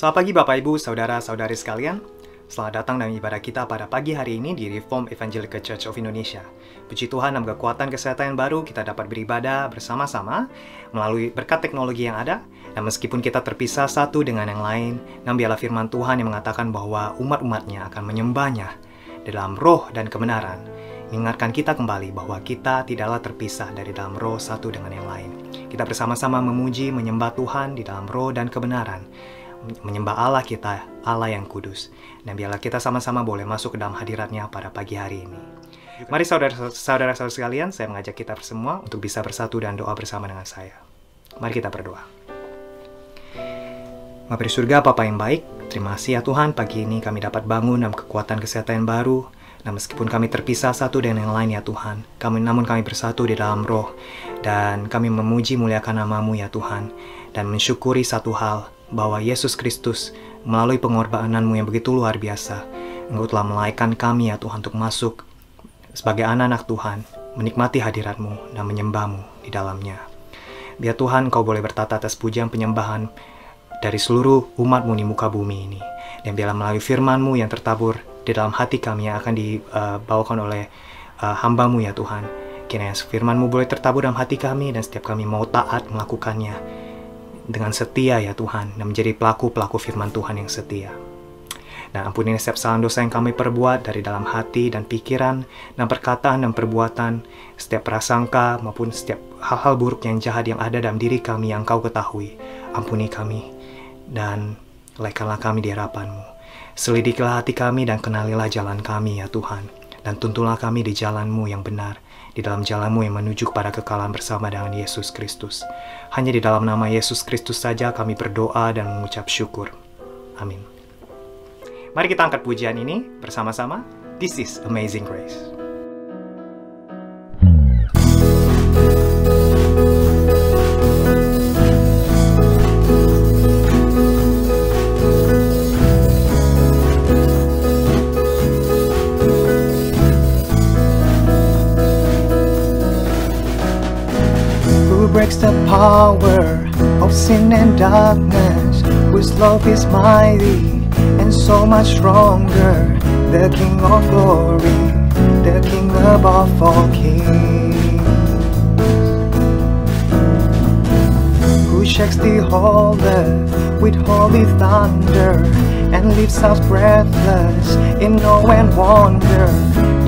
Selamat pagi Bapak Ibu, Saudara-saudari sekalian. Selamat datang dalam ibadah kita pada pagi hari ini di Reformed Evangelical Church of Indonesia. Puji Tuhan, dalam kekuatan kesehatan yang baru, kita dapat beribadah bersama-sama melalui berkat teknologi yang ada. Dan meskipun kita terpisah satu dengan yang lain, namun biarlah firman Tuhan yang mengatakan bahwa umat-umatnya akan menyembahnya dalam roh dan kebenaran. Mengingatkan kita kembali bahwa kita tidaklah terpisah dari dalam roh satu dengan yang lain. Kita bersama-sama memuji, menyembah Tuhan di dalam roh dan kebenaran. Menyembah Allah kita, Allah yang kudus. Dan biarlah kita sama-sama boleh masuk ke dalam hadiratnya pada pagi hari ini. Mari saudara-saudara sekalian, saya mengajak kita semua untuk bisa bersatu dan doa bersama dengan saya. Mari kita berdoa. Bapa di surga, Bapa yang baik, terima kasih ya Tuhan, pagi ini kami dapat bangun dalam kekuatan kesehatan yang baru. Dan meskipun kami terpisah satu dengan yang lain ya Tuhan, namun kami bersatu di dalam roh. Dan kami memuji muliakan nama-Mu ya Tuhan. Dan mensyukuri satu hal, bahwa Yesus Kristus melalui pengorbanan-Mu yang begitu luar biasa, Engkau telah melahirkan kami ya Tuhan untuk masuk sebagai anak-anak Tuhan, menikmati hadirat-Mu dan menyembah-Mu di dalamnya. Biar Tuhan Kau boleh bertata atas pujian penyembahan dari seluruh umat-Mu di muka bumi ini. Dan biarlah melalui firman-Mu yang tertabur di dalam hati kami yang akan dibawakan oleh hamba-Mu ya Tuhan. Kiranya firman-Mu boleh tertabur dalam hati kami dan setiap kami mau taat melakukannya dengan setia ya Tuhan, dan menjadi pelaku-pelaku firman Tuhan yang setia. Dan ampuni setiap kesalahan dosa yang kami perbuat dari dalam hati dan pikiran dan perkataan dan perbuatan, setiap prasangka maupun setiap hal-hal buruk yang jahat yang ada dalam diri kami yang Kau ketahui. Ampuni kami dan lekatlah kami di hadapan-Mu. Selidikilah hati kami dan kenalilah jalan kami ya Tuhan, dan tuntunlah kami di jalan-Mu yang benar, di dalam jalan-Mu yang menuju kepada kekalahan bersama dengan Yesus Kristus. Hanya di dalam nama Yesus Kristus saja kami berdoa dan mengucap syukur. Amin. Mari kita angkat pujian ini bersama-sama. This is Amazing Grace. Breaks the power of sin and darkness, whose love is mighty and so much stronger. The King of glory, the King above all kings, who shakes the whole earth with holy thunder and leaves us breathless in awe and wonder.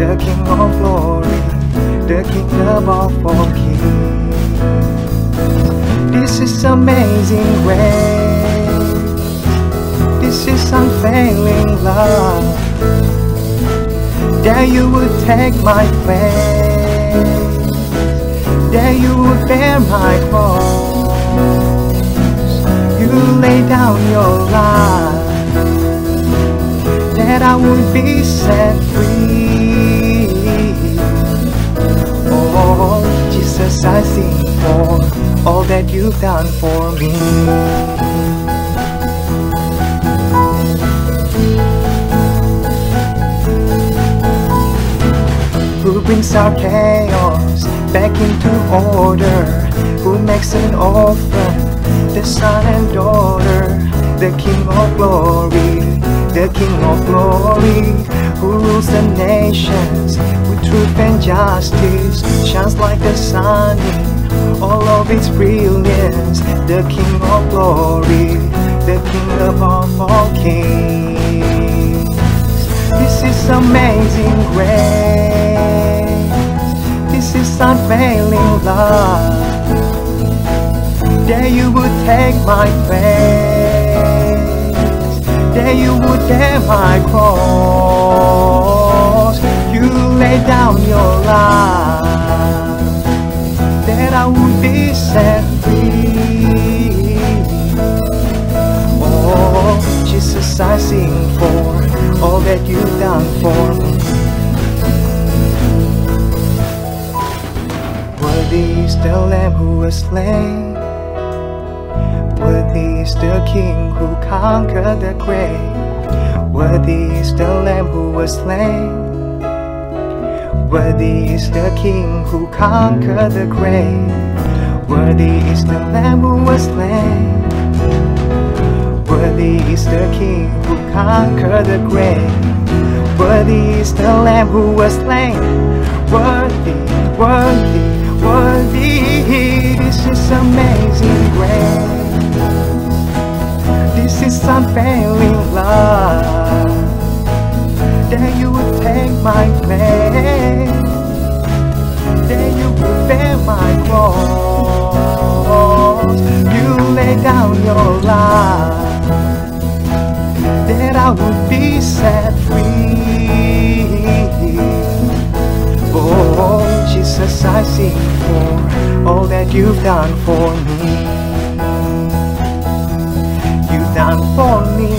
The King of glory, the King above all kings. This is amazing grace. This is unfailing love. That you would take my place, that you would bear my cross. You lay down your life, that I would be set free. Oh, Jesus, I sing for all that you've done for me. Who brings our chaos back into order, who makes an orphan the son and daughter, the King of glory, the King of glory, who rules the nations with truth and justice, shines like the sun in all of its brilliance. The King of glory, the King above all kings. This is amazing grace. This is unfailing love, that you would take my place, that you would bear my cross. You lay down your life, that I would be set free. Oh, Jesus, I sing for all that you've done for me. Worthy is the Lamb who was slain, worthy is the King who conquered the grave. Worthy is the Lamb who was slain, worthy is the King who conquered the grave. Worthy is the Lamb who was slain, Worthy is the King who conquered the grave. Worthy is the Lamb who was slain. Worthy, worthy, worthy. This is amazing grace. This is unfailing love. That you would take my place. That you would bear my cross. You lay down your life, that I would be set free. Oh, Jesus, I sing for all that you've done for me. You've done for me.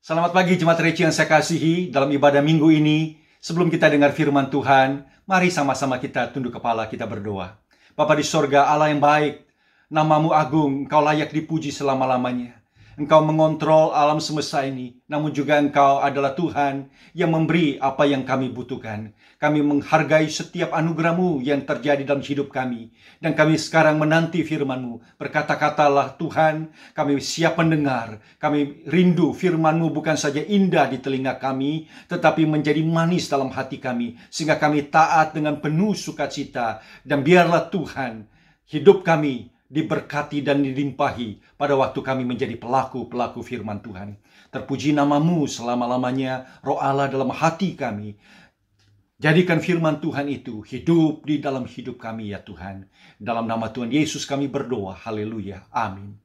Selamat pagi Jemaat Reci yang saya kasihi. Dalam ibadah minggu ini, sebelum kita dengar firman Tuhan, mari sama-sama kita tunduk kepala, kita berdoa. Bapa di sorga, Allah yang baik, Namamu agung, Engkau layak dipuji selama-lamanya. Engkau mengontrol alam semesta ini, namun juga Engkau adalah Tuhan yang memberi apa yang kami butuhkan. Kami menghargai setiap anugerah-Mu yang terjadi dalam hidup kami. Dan kami sekarang menanti firman-Mu. Berkata-katalah Tuhan, kami siap mendengar. Kami rindu firman-Mu bukan saja indah di telinga kami, tetapi menjadi manis dalam hati kami. Sehingga kami taat dengan penuh sukacita. Dan biarlah Tuhan, hidup kami diberkati dan dilimpahi pada waktu kami menjadi pelaku-pelaku firman Tuhan. Terpuji namamu selama-lamanya, Roh Allah dalam hati kami. Jadikan firman Tuhan itu hidup di dalam hidup kami ya Tuhan. Dalam nama Tuhan Yesus kami berdoa. Haleluya. Amin.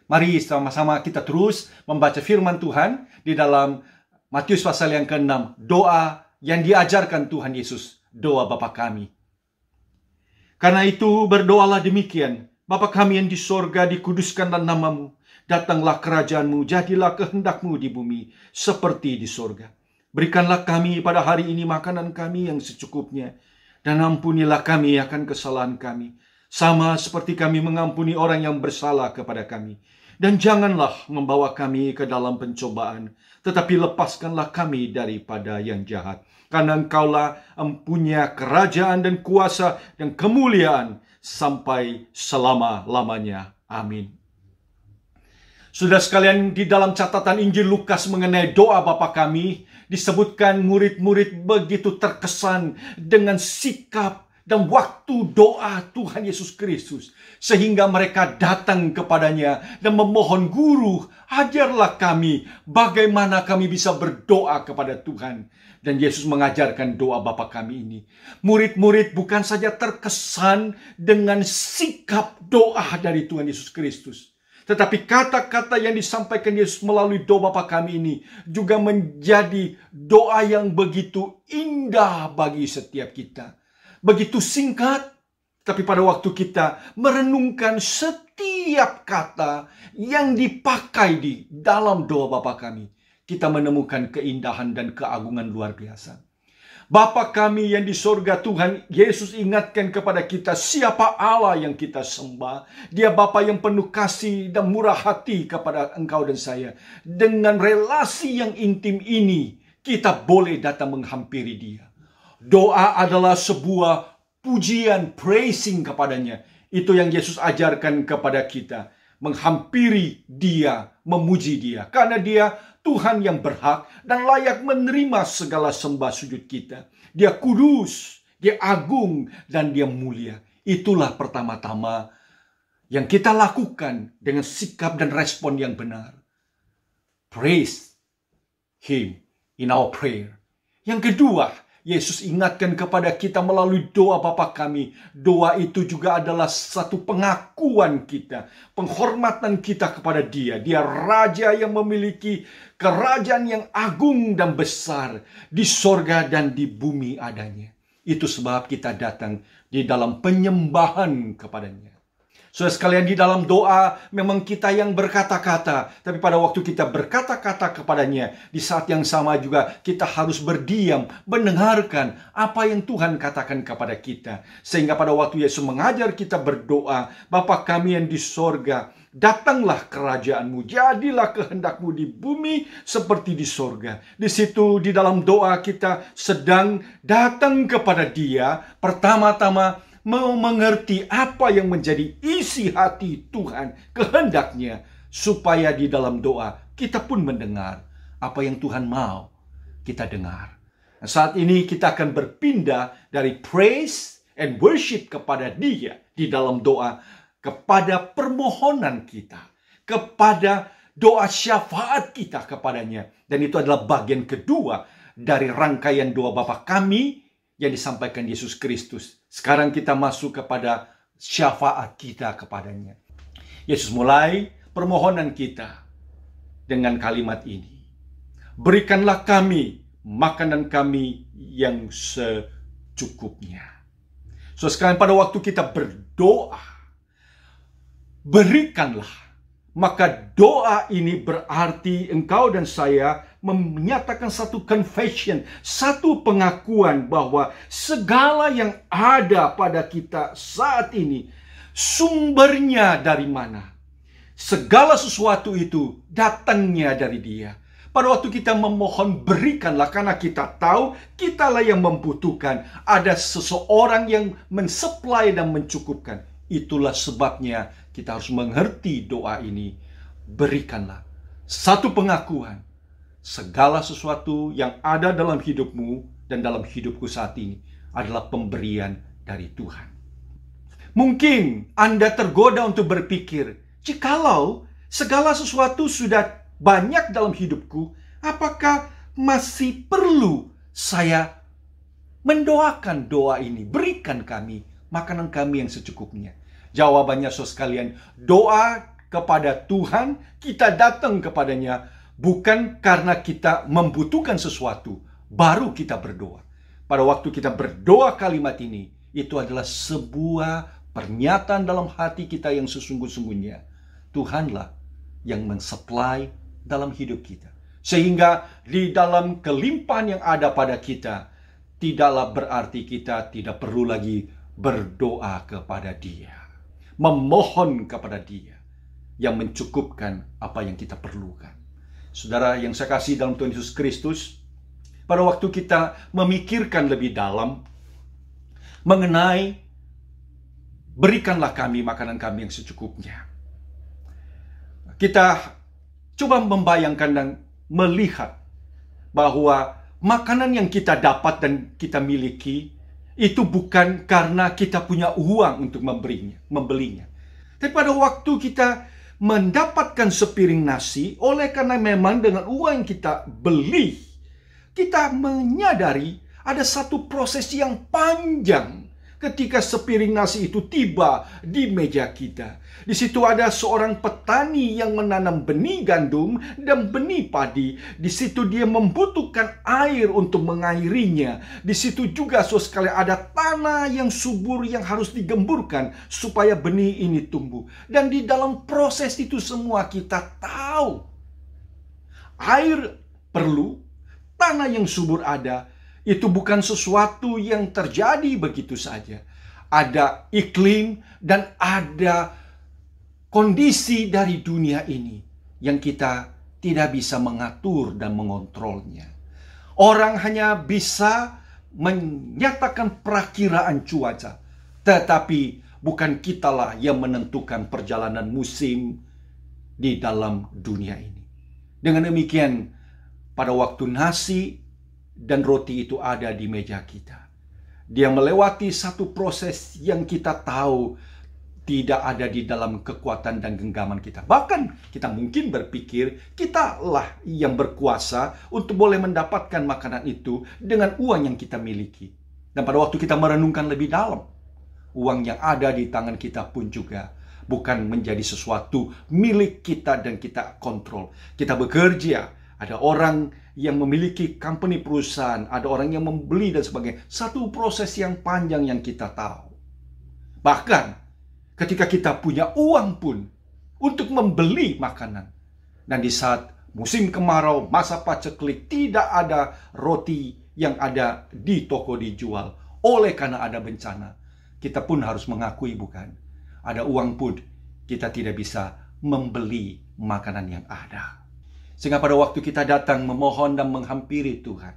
Mari sama-sama kita terus membaca firman Tuhan di dalam Matius pasal yang ke-6. Doa yang diajarkan Tuhan Yesus. Doa Bapa kami. Karena itu berdoalah demikian. Bapa kami yang di sorga, dikuduskanlah namamu. Datanglah kerajaanmu, jadilah kehendakmu di bumi seperti di sorga. Berikanlah kami pada hari ini makanan kami yang secukupnya. Dan ampunilah kami akan kesalahan kami. Sama seperti kami mengampuni orang yang bersalah kepada kami. Dan janganlah membawa kami ke dalam pencobaan. Tetapi lepaskanlah kami daripada yang jahat. Karena Engkaulah empunya kerajaan dan kuasa dan kemuliaan sampai selama-lamanya. Amin. Sudah sekalian, di dalam catatan Injil Lukas mengenai doa Bapa kami, disebutkan murid-murid begitu terkesan dengan sikap dan waktu doa Tuhan Yesus Kristus. Sehingga mereka datang kepadanya dan memohon, Guru, ajarlah kami bagaimana kami bisa berdoa kepada Tuhan. Dan Yesus mengajarkan doa Bapa kami ini. Murid-murid bukan saja terkesan dengan sikap doa dari Tuhan Yesus Kristus. Tetapi kata-kata yang disampaikan Yesus melalui doa Bapa kami ini juga menjadi doa yang begitu indah bagi setiap kita. Begitu singkat, tapi pada waktu kita merenungkan setiap kata yang dipakai di dalam doa Bapa kami, kita menemukan keindahan dan keagungan luar biasa. Bapa kami yang di sorga, Tuhan Yesus ingatkan kepada kita siapa Allah yang kita sembah. Dia Bapa yang penuh kasih dan murah hati kepada engkau dan saya. Dengan relasi yang intim ini, kita boleh datang menghampiri Dia. Doa adalah sebuah pujian, praising kepadanya. Itu yang Yesus ajarkan kepada kita. Menghampiri Dia, memuji Dia. Karena Dia Tuhan yang berhak dan layak menerima segala sembah sujud kita. Dia kudus, Dia agung, dan Dia mulia. Itulah pertama-tama yang kita lakukan dengan sikap dan respon yang benar. Praise Him in our prayer. Yang kedua, Yesus ingatkan kepada kita melalui doa Bapa kami. Doa itu juga adalah satu pengakuan kita, penghormatan kita kepada Dia. Dia Raja yang memiliki kerajaan yang agung dan besar di sorga dan di bumi adanya. Itu sebab kita datang di dalam penyembahan kepadanya. Saudara sekalian, di dalam doa memang kita yang berkata-kata, tapi pada waktu kita berkata-kata kepadanya, di saat yang sama juga kita harus berdiam, mendengarkan apa yang Tuhan katakan kepada kita. Sehingga pada waktu Yesus mengajar kita berdoa, Bapa kami yang di sorga, datanglah kerajaanmu, jadilah kehendakmu di bumi seperti di sorga. Di situ di dalam doa kita sedang datang kepada Dia, pertama-tama mau mengerti apa yang menjadi isi hati Tuhan, kehendaknya, supaya di dalam doa kita pun mendengar apa yang Tuhan mau kita dengar. Nah, saat ini kita akan berpindah dari praise and worship kepada Dia di dalam doa, kepada permohonan kita, kepada doa syafaat kita kepadanya. Dan itu adalah bagian kedua dari rangkaian doa Bapa kami yang disampaikan Yesus Kristus. Sekarang kita masuk kepada syafaat kita kepadanya. Yesus mulai permohonan kita dengan kalimat ini. Berikanlah kami makanan kami yang secukupnya. So sekarang pada waktu kita berdoa, berikanlah. Maka doa ini berarti engkau dan saya menyatakan satu confession, satu pengakuan bahwa segala yang ada pada kita saat ini sumbernya dari mana? Segala sesuatu itu datangnya dari Dia. Pada waktu kita memohon, berikanlah, karena kita tahu kitalah yang membutuhkan. Ada seseorang yang mensupply dan mencukupkan. Itulah sebabnya kita harus mengerti doa ini. Berikanlah. Satu pengakuan. Segala sesuatu yang ada dalam hidupmu dan dalam hidupku saat ini adalah pemberian dari Tuhan. Mungkin Anda tergoda untuk berpikir, jikalau segala sesuatu sudah banyak dalam hidupku, apakah masih perlu saya mendoakan doa ini? Berikan kami makanan kami yang secukupnya. Jawabannya, saudara sekalian, doa kepada Tuhan, kita datang kepadanya bukan karena kita membutuhkan sesuatu, baru kita berdoa. Pada waktu kita berdoa kalimat ini, itu adalah sebuah pernyataan dalam hati kita yang sesungguh-sungguhnya. Tuhanlah yang mensupply dalam hidup kita. Sehingga di dalam kelimpahan yang ada pada kita, tidaklah berarti kita tidak perlu lagi berdoa kepada Dia. Memohon kepada Dia yang mencukupkan apa yang kita perlukan. Saudara yang saya kasih dalam Tuhan Yesus Kristus, pada waktu kita memikirkan lebih dalam mengenai berikanlah kami makanan kami yang secukupnya, kita coba membayangkan dan melihat bahwa makanan yang kita dapat dan kita miliki itu bukan karena kita punya uang untuk membelinya. Tapi pada waktu kita mendapatkan sepiring nasi, oleh karena memang dengan uang yang kita beli, kita menyadari ada satu proses yang panjang ketika sepiring nasi itu tiba di meja kita. Di situ ada seorang petani yang menanam benih gandum dan benih padi. Di situ dia membutuhkan air untuk mengairinya. Di situ juga, saudara sekalian, ada tanah yang subur yang harus digemburkan supaya benih ini tumbuh. Dan di dalam proses itu semua kita tahu air perlu, tanah yang subur ada. Itu bukan sesuatu yang terjadi begitu saja. Ada iklim dan ada kondisi dari dunia ini yang kita tidak bisa mengatur dan mengontrolnya. Orang hanya bisa menyatakan perakiraan cuaca, tetapi bukan kitalah yang menentukan perjalanan musim di dalam dunia ini. Dengan demikian, pada waktu nasi dan roti itu ada di meja kita, dia melewati satu proses yang kita tahu tidak ada di dalam kekuatan dan genggaman kita. Bahkan kita mungkin berpikir kitalah yang berkuasa untuk boleh mendapatkan makanan itu dengan uang yang kita miliki. Dan pada waktu kita merenungkan lebih dalam, uang yang ada di tangan kita pun juga bukan menjadi sesuatu milik kita dan kita kontrol. Kita bekerja, ada orang yang memiliki company perusahaan, ada orang yang membeli dan sebagainya. Satu proses yang panjang yang kita tahu. Bahkan ketika kita punya uang pun untuk membeli makanan. Dan di saat musim kemarau, masa paceklik, tidak ada roti yang ada di toko dijual. Oleh karena ada bencana, kita pun harus mengakui bukan? Ada uang pun kita tidak bisa membeli makanan yang ada. Sehingga pada waktu kita datang memohon dan menghampiri Tuhan,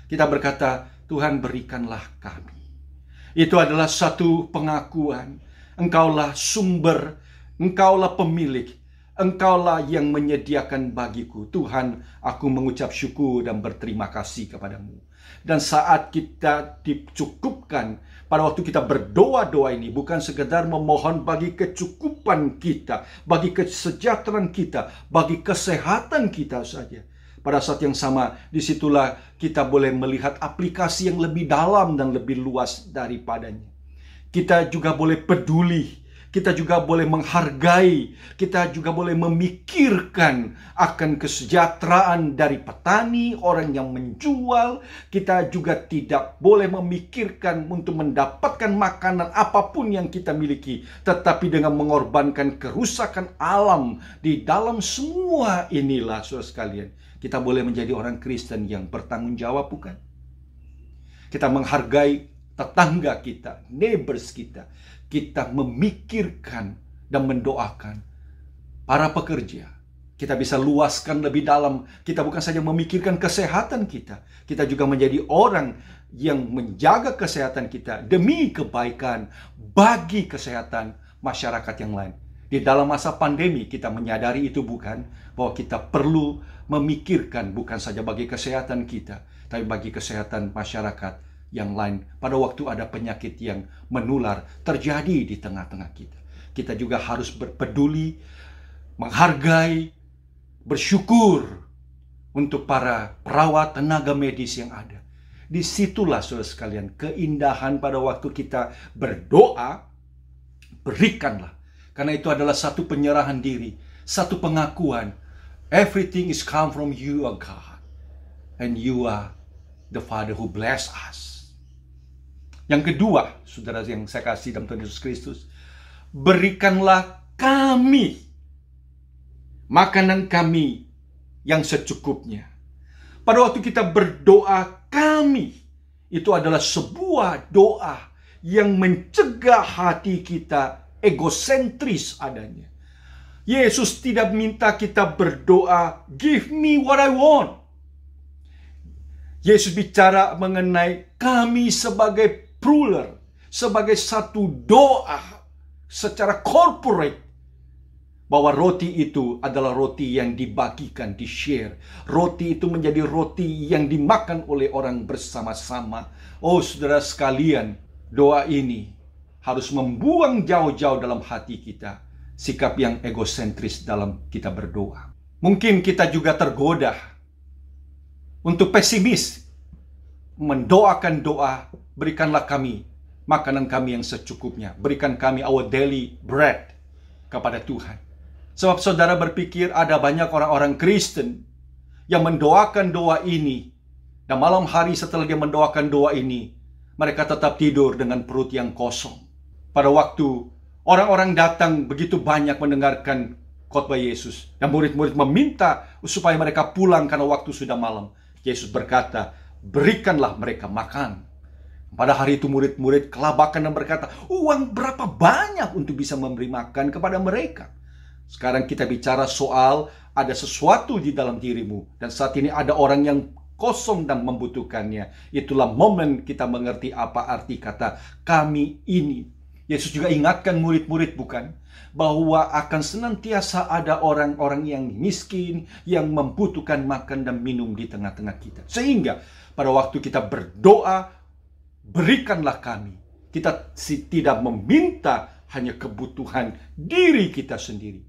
kita berkata, Tuhan berikanlah kami. Itu adalah satu pengakuan. Engkaulah sumber, Engkaulah pemilik, Engkaulah yang menyediakan bagiku. Tuhan, aku mengucap syukur dan berterima kasih kepadamu. Dan saat kita dicukupkan, pada waktu kita berdoa-doa ini, bukan sekedar memohon bagi kecukupan kita, bagi kesejahteraan kita, bagi kesehatan kita saja. Pada saat yang sama, disitulah kita boleh melihat aplikasi yang lebih dalam dan lebih luas daripadanya. Kita juga boleh peduli, kita juga boleh menghargai, kita juga boleh memikirkan akan kesejahteraan dari petani, orang yang menjual. Kita juga tidak boleh memikirkan untuk mendapatkan makanan apapun yang kita miliki, tetapi dengan mengorbankan kerusakan alam di dalam semua inilah, saudara sekalian, kita boleh menjadi orang Kristen yang bertanggung jawab, bukan? Kita menghargai tetangga kita, neighbors kita. Kita memikirkan dan mendoakan para pekerja. Kita bisa luaskan lebih dalam. Kita bukan saja memikirkan kesehatan kita. Kita juga menjadi orang yang menjaga kesehatan kita demi kebaikan bagi kesehatan masyarakat yang lain. Di dalam masa pandemi kita menyadari itu, bukan? Bahwa kita perlu memikirkan bukan saja bagi kesehatan kita, tapi bagi kesehatan masyarakat yang lain. Pada waktu ada penyakit yang menular terjadi di tengah-tengah kita, kita juga harus berpeduli, menghargai, bersyukur untuk para perawat, tenaga medis yang ada. Disitulah, saudara sekalian, keindahan pada waktu kita berdoa. Berikanlah. Karena itu adalah satu penyerahan diri, satu pengakuan. Everything is come from you, O God. And you are the Father who bless us. Yang kedua, saudara yang saya kasih dalam Tuhan Yesus Kristus, berikanlah kami makanan kami yang secukupnya. Pada waktu kita berdoa kami, itu adalah sebuah doa yang mencegah hati kita egosentris adanya. Yesus tidak minta kita berdoa, give me what I want. Yesus bicara mengenai kami sebagai plural, sebagai satu doa secara corporate, bahwa roti itu adalah roti yang dibagikan, di-share. Roti itu menjadi roti yang dimakan oleh orang bersama-sama. Oh, saudara sekalian, doa ini harus membuang jauh-jauh dalam hati kita sikap yang egosentris dalam kita berdoa. Mungkin kita juga tergoda untuk pesimis, mendoakan doa, berikanlah kami makanan kami yang secukupnya, berikan kami our daily bread kepada Tuhan. Sebab saudara berpikir ada banyak orang-orang Kristen yang mendoakan doa ini, dan malam hari setelah dia mendoakan doa ini, mereka tetap tidur dengan perut yang kosong. Pada waktu orang-orang datang begitu banyak mendengarkan khotbah Yesus, dan murid-murid meminta supaya mereka pulang karena waktu sudah malam, Yesus berkata, berikanlah mereka makan. Pada hari itu murid-murid kelabakan dan berkata, uang berapa banyak untuk bisa memberi makan kepada mereka? Sekarang kita bicara soal ada sesuatu di dalam dirimu, dan saat ini ada orang yang kosong dan membutuhkannya. Itulah momen kita mengerti apa arti kata kami ini. Yesus juga ingatkan murid-murid, bukan? Bahwa akan senantiasa ada orang-orang yang miskin, yang membutuhkan makan dan minum di tengah-tengah kita. Sehingga pada waktu kita berdoa, berikanlah kami. Kita tidak meminta hanya kebutuhan diri kita sendiri,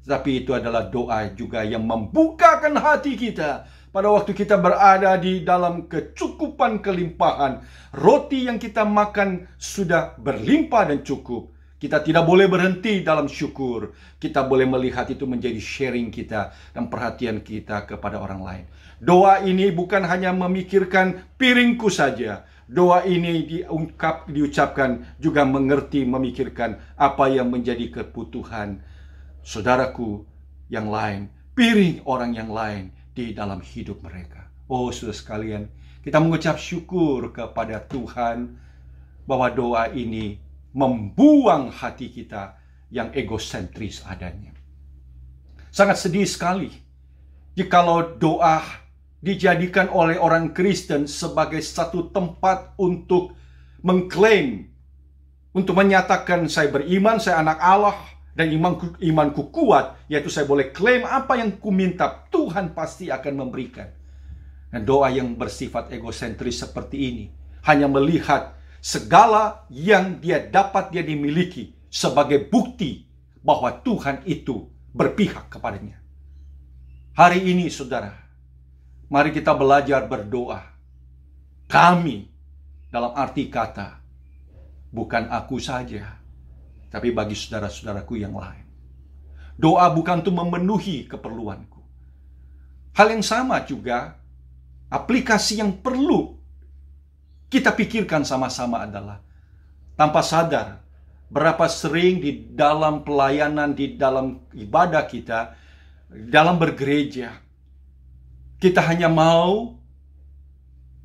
tapi itu adalah doa juga yang membukakan hati kita. Pada waktu kita berada di dalam kecukupan kelimpahan, roti yang kita makan sudah berlimpah dan cukup. Kita tidak boleh berhenti dalam syukur. Kita boleh melihat itu menjadi sharing kita dan perhatian kita kepada orang lain. Doa ini bukan hanya memikirkan piringku saja. Doa ini diucapkan juga mengerti, memikirkan apa yang menjadi kebutuhan saudaraku yang lain, piring orang yang lain di dalam hidup mereka. Oh, saudara sekalian, kita mengucap syukur kepada Tuhan bahwa doa ini membuang hati kita yang egosentris adanya. Sangat sedih sekali jikalau doa dijadikan oleh orang Kristen sebagai satu tempat untuk mengklaim, untuk menyatakan saya beriman, saya anak Allah, dan imanku kuat, yaitu saya boleh klaim apa yang ku minta, Tuhan pasti akan memberikan. Dan doa yang bersifat egosentris seperti ini hanya melihat segala yang dia dimiliki sebagai bukti bahwa Tuhan itu berpihak kepadanya. Hari ini, saudara, mari kita belajar berdoa. Kami, dalam arti kata, bukan aku saja, tapi bagi saudara-saudaraku yang lain. Doa bukan untuk memenuhi keperluanku. Hal yang sama juga, aplikasi yang perlu kita pikirkan sama-sama adalah, tanpa sadar, berapa sering di dalam pelayanan, di dalam ibadah kita, dalam bergereja, kita hanya mau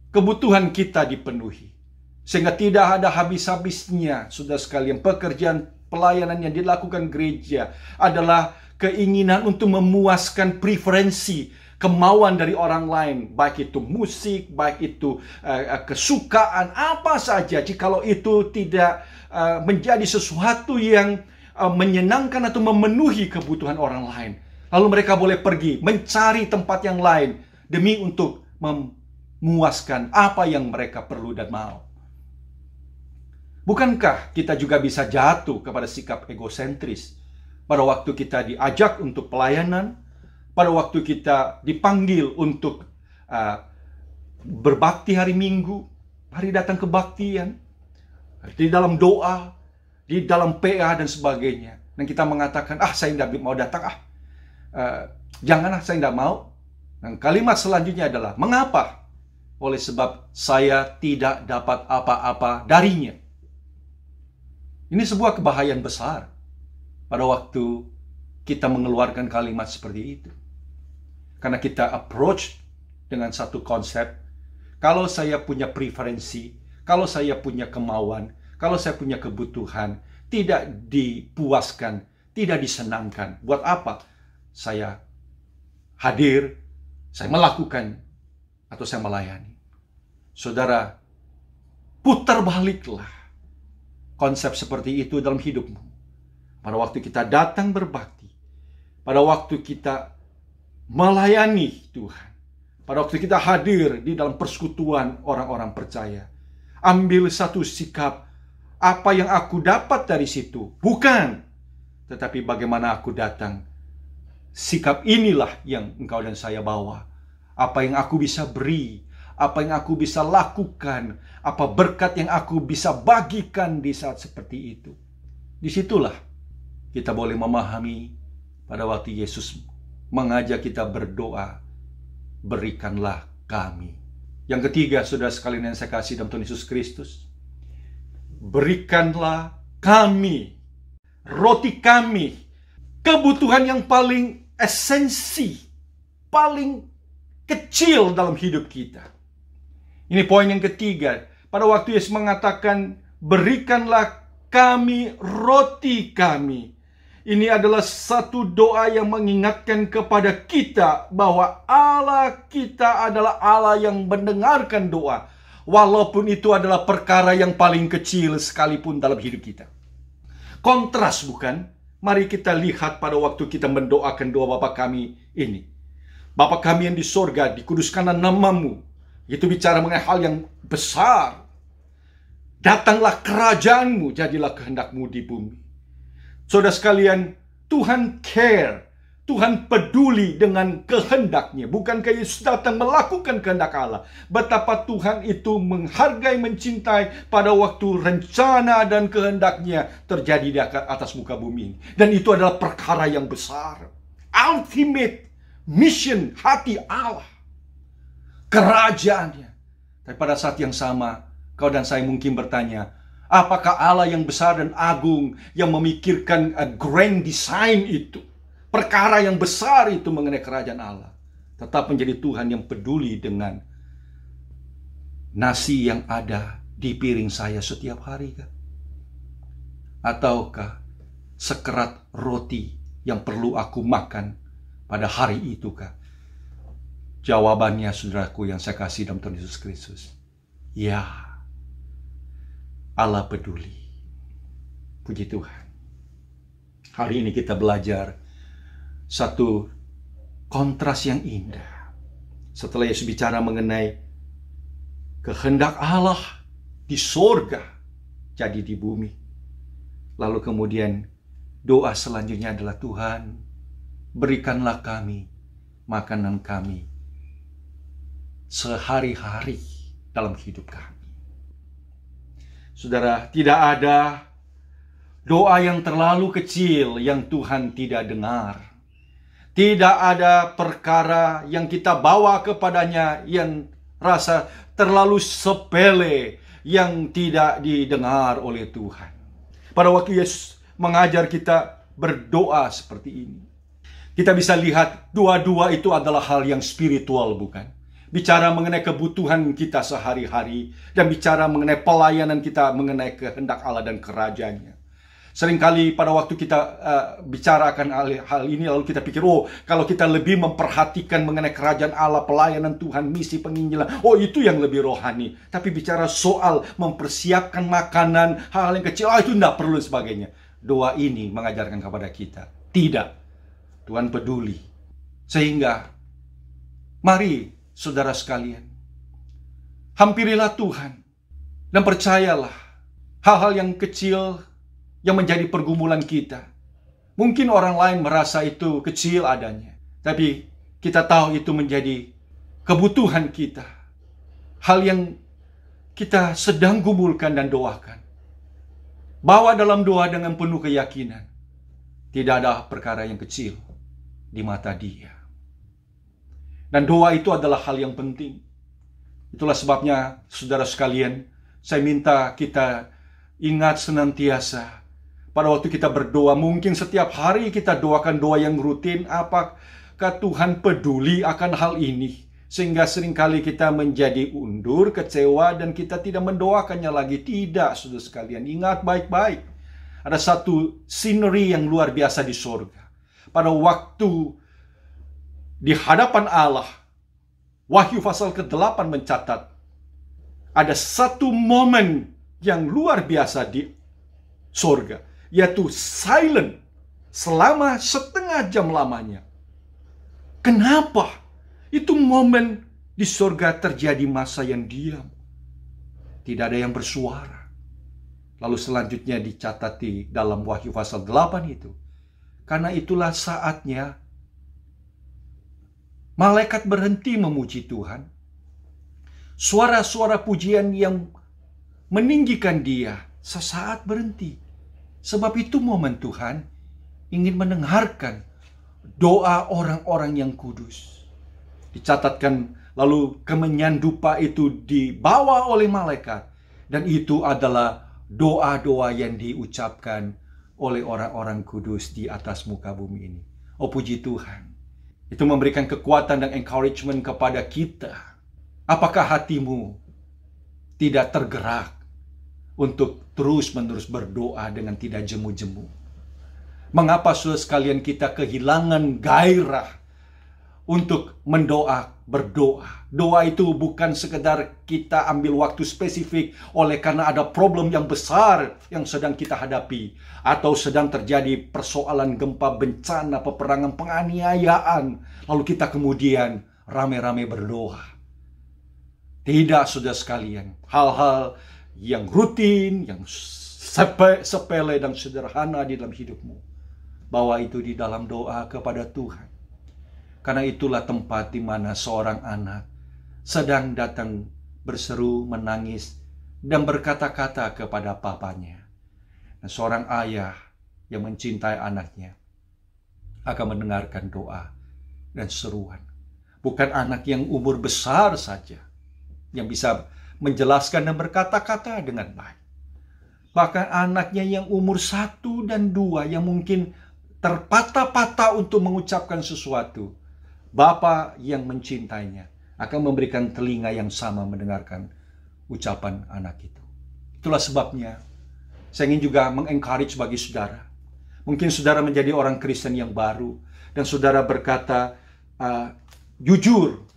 kebutuhan kita dipenuhi. Sehingga tidak ada habis-habisnya, saudara sekalian, pekerjaan pelayanan yang dilakukan gereja adalah keinginan untuk memuaskan preferensi, kemauan dari orang lain, baik itu musik, baik itu kesukaan, apa saja. Jikalau itu tidak menjadi sesuatu yang menyenangkan atau memenuhi kebutuhan orang lain, lalu mereka boleh pergi mencari tempat yang lain demi untuk memuaskan apa yang mereka perlu dan mau. Bukankah kita juga bisa jatuh kepada sikap egosentris pada waktu kita diajak untuk pelayanan, pada waktu kita dipanggil untuk berbakti hari Minggu, hari datang kebaktian, di dalam doa, di dalam PA dan sebagainya. Dan kita mengatakan, saya tidak mau datang, janganlah, saya tidak mau. Dan kalimat selanjutnya adalah, mengapa? Oleh sebab saya tidak dapat apa-apa darinya. Ini sebuah kebahayaan besar pada waktu kita mengeluarkan kalimat seperti itu. Karena kita approach dengan satu konsep, kalau saya punya preferensi, kalau saya punya kemauan, kalau saya punya kebutuhan, tidak dipuaskan, tidak disenangkan, buat apa saya hadir, saya melakukan, atau saya melayani? Saudara, putar baliklah konsep seperti itu dalam hidupmu. Pada waktu kita datang berbakti, pada waktu kita melayani Tuhan, pada waktu kita hadir di dalam persekutuan orang-orang percaya, ambil satu sikap, apa yang aku dapat dari situ, bukan, tetapi bagaimana aku datang. Sikap inilah yang engkau dan saya bawa. Apa yang aku bisa beri, apa yang aku bisa lakukan, apa berkat yang aku bisa bagikan di saat seperti itu. Disitulah kita boleh memahami pada waktu Yesus mengajak kita berdoa, berikanlah kami. Yang ketiga, saudara sekalian yang saya kasih dalam Tuhan Yesus Kristus, berikanlah kami, roti kami, kebutuhan yang paling esensi, paling kecil dalam hidup kita. Ini poin yang ketiga. Pada waktu Yesus mengatakan, berikanlah kami roti kami. Ini adalah satu doa yang mengingatkan kepada kita bahwa Allah kita adalah Allah yang mendengarkan doa. Walaupun itu adalah perkara yang paling kecil sekalipun dalam hidup kita. Kontras bukan? Mari kita lihat pada waktu kita mendoakan doa Bapa kami ini. Bapa kami yang di sorga, dikuduskanlah namamu. Itu bicara mengenai hal yang besar. Datanglah kerajaanmu, jadilah kehendakmu di bumi. Saudara sekalian, Tuhan care. Tuhan peduli dengan kehendaknya. Bukankah Yesus datang melakukan kehendak Allah? Betapa Tuhan itu menghargai, mencintai pada waktu rencana dan kehendaknya terjadi di atas muka bumi ini. Dan itu adalah perkara yang besar. Ultimate mission hati Allah. Kerajaannya. Tapi pada saat yang sama, kau dan saya mungkin bertanya, apakah Allah yang besar dan agung yang memikirkan grand design itu, perkara yang besar itu mengenai kerajaan Allah, tetap menjadi Tuhan yang peduli dengan nasi yang ada di piring saya setiap hari kah? Ataukah sekerat roti yang perlu aku makan pada hari itu kah? Jawabannya, saudaraku yang saya kasih dalam Tuhan Yesus Kristus, ya. Allah peduli. Puji Tuhan. Hari ini kita belajar satu kontras yang indah. Setelah Yesus bicara mengenai kehendak Allah di sorga, jadi di bumi. Lalu kemudian doa selanjutnya adalah, Tuhan, berikanlah kami makanan kami sehari-hari dalam hidup kami. Saudara, tidak ada doa yang terlalu kecil yang Tuhan tidak dengar. Tidak ada perkara yang kita bawa kepadanya yang rasa terlalu sepele yang tidak didengar oleh Tuhan. Pada waktu Yesus mengajar kita berdoa seperti ini, kita bisa lihat dua-dua itu adalah hal yang spiritual, bukan? Bicara mengenai kebutuhan kita sehari-hari dan bicara mengenai pelayanan kita mengenai kehendak Allah dan kerajaannya. Seringkali pada waktu kita bicara akan hal ini, lalu kita pikir, oh, kalau kita lebih memperhatikan mengenai kerajaan Allah, pelayanan Tuhan, misi penginjilan, oh, itu yang lebih rohani. Tapi bicara soal mempersiapkan makanan, hal-hal yang kecil, itu tidak perlu sebagainya. Doa ini mengajarkan kepada kita, tidak. Tuhan peduli. Sehingga, mari saudara sekalian, hampirilah Tuhan dan percayalah hal-hal yang kecil yang menjadi pergumulan kita. Mungkin orang lain merasa itu kecil adanya, tapi kita tahu itu menjadi kebutuhan kita. Hal yang kita sedang gumulkan dan doakan. Bawa dalam doa dengan penuh keyakinan. Tidak ada perkara yang kecil di mata Dia. Dan doa itu adalah hal yang penting. Itulah sebabnya, saudara sekalian, saya minta kita ingat senantiasa pada waktu kita berdoa, mungkin setiap hari kita doakan doa yang rutin, apakah Tuhan peduli akan hal ini? Sehingga seringkali kita menjadi undur, kecewa, dan kita tidak mendoakannya lagi. Tidak, saudara sekalian, ingat baik-baik. Ada satu scenery yang luar biasa di sorga. Pada waktu di hadapan Allah, Wahyu pasal ke-8 mencatat, ada satu momen yang luar biasa di sorga, yaitu silent selama setengah jam lamanya. Kenapa? Itu momen di sorga terjadi masa yang diam. Tidak ada yang bersuara. Lalu selanjutnya dicatati dalam Wahyu pasal 8 itu. Karena itulah saatnya malaikat berhenti memuji Tuhan. Suara-suara pujian yang meninggikan Dia sesaat berhenti. Sebab itu momen Tuhan ingin mendengarkan doa orang-orang yang kudus. Dicatatkan lalu kemenyan dupa itu dibawa oleh malaikat. Dan itu adalah doa-doa yang diucapkan oleh orang-orang kudus di atas muka bumi ini. Oh, puji Tuhan. Itu memberikan kekuatan dan encouragement kepada kita. Apakah hatimu tidak tergerak untuk terus-menerus berdoa dengan tidak jemu-jemu? Mengapa saudara sekalian kita kehilangan gairah untuk berdoa? Doa itu bukan sekedar kita ambil waktu spesifik oleh karena ada problem yang besar yang sedang kita hadapi, atau sedang terjadi persoalan gempa, bencana, peperangan, penganiayaan, lalu kita kemudian rame-rame berdoa. Tidak, saudara sekalian. Hal-hal yang rutin, yang sepele dan sederhana di dalam hidupmu, bawa itu di dalam doa kepada Tuhan. Karena itulah tempat di mana seorang anak sedang datang berseru, menangis, dan berkata-kata kepada papanya. Dan seorang ayah yang mencintai anaknya akan mendengarkan doa dan seruan. Bukan anak yang umur besar saja yang bisa menjelaskan dan berkata-kata dengan baik. Bahkan anaknya yang umur 1 dan 2 yang mungkin terpatah-patah untuk mengucapkan sesuatu, Bapa yang mencintainya akan memberikan telinga yang sama mendengarkan ucapan anak itu. Itulah sebabnya saya ingin juga mengencourage bagi saudara. Mungkin saudara menjadi orang Kristen yang baru dan saudara berkata, jujur,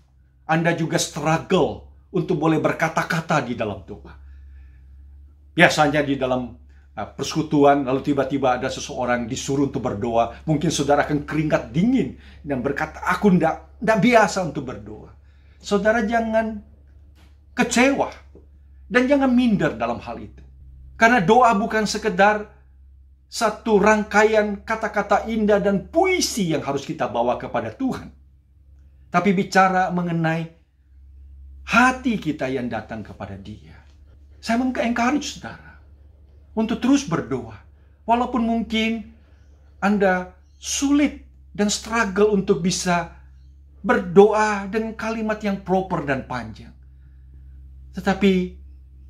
Anda juga struggle untuk boleh berkata-kata di dalam doa. Biasanya di dalam persekutuan, lalu tiba-tiba ada seseorang disuruh untuk berdoa. Mungkin saudara akan keringat dingin dan berkata, aku tidak biasa untuk berdoa. Saudara jangan kecewa dan jangan minder dalam hal itu. Karena doa bukan sekedar satu rangkaian kata-kata indah dan puisi yang harus kita bawa kepada Tuhan. Tapi bicara mengenai hati kita yang datang kepada Dia. Saya encourage saudara untuk terus berdoa. Walaupun mungkin Anda sulit dan struggle untuk bisa berdoa dengan kalimat yang proper dan panjang. Tetapi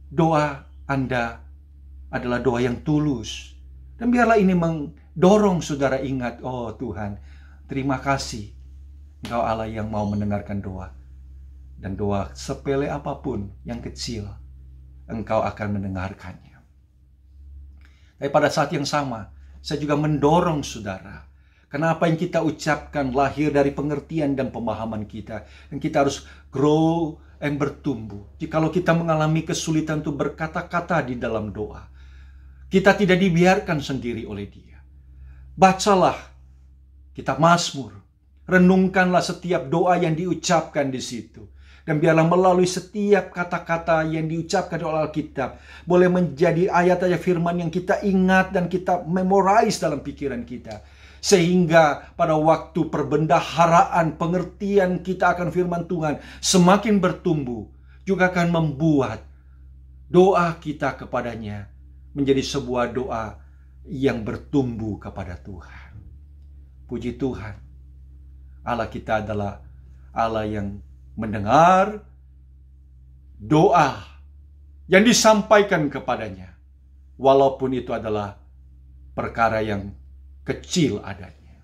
doa Anda adalah doa yang tulus. Dan biarlah ini mendorong saudara ingat, oh Tuhan, terima kasih. Engkau Allah yang mau mendengarkan doa. Dan doa sepele apapun yang kecil, Engkau akan mendengarkannya. Tapi pada saat yang sama, saya juga mendorong saudara. Karena apa yang kita ucapkan lahir dari pengertian dan pemahaman kita. Dan kita harus grow and bertumbuh. Jikalau kita mengalami kesulitan untuk berkata-kata di dalam doa, kita tidak dibiarkan sendiri oleh Dia. Bacalah kitab Mazmur. Renungkanlah setiap doa yang diucapkan di situ. Dan biarlah melalui setiap kata-kata yang diucapkan oleh Alkitab boleh menjadi ayat-ayat firman yang kita ingat dan kita memorize dalam pikiran kita. Sehingga pada waktu perbendaharaan pengertian kita akan firman Tuhan semakin bertumbuh, juga akan membuat doa kita kepadanya menjadi sebuah doa yang bertumbuh kepada Tuhan. Puji Tuhan, Allah kita adalah Allah yang mendengar doa yang disampaikan kepadanya, walaupun itu adalah perkara yang kecil adanya.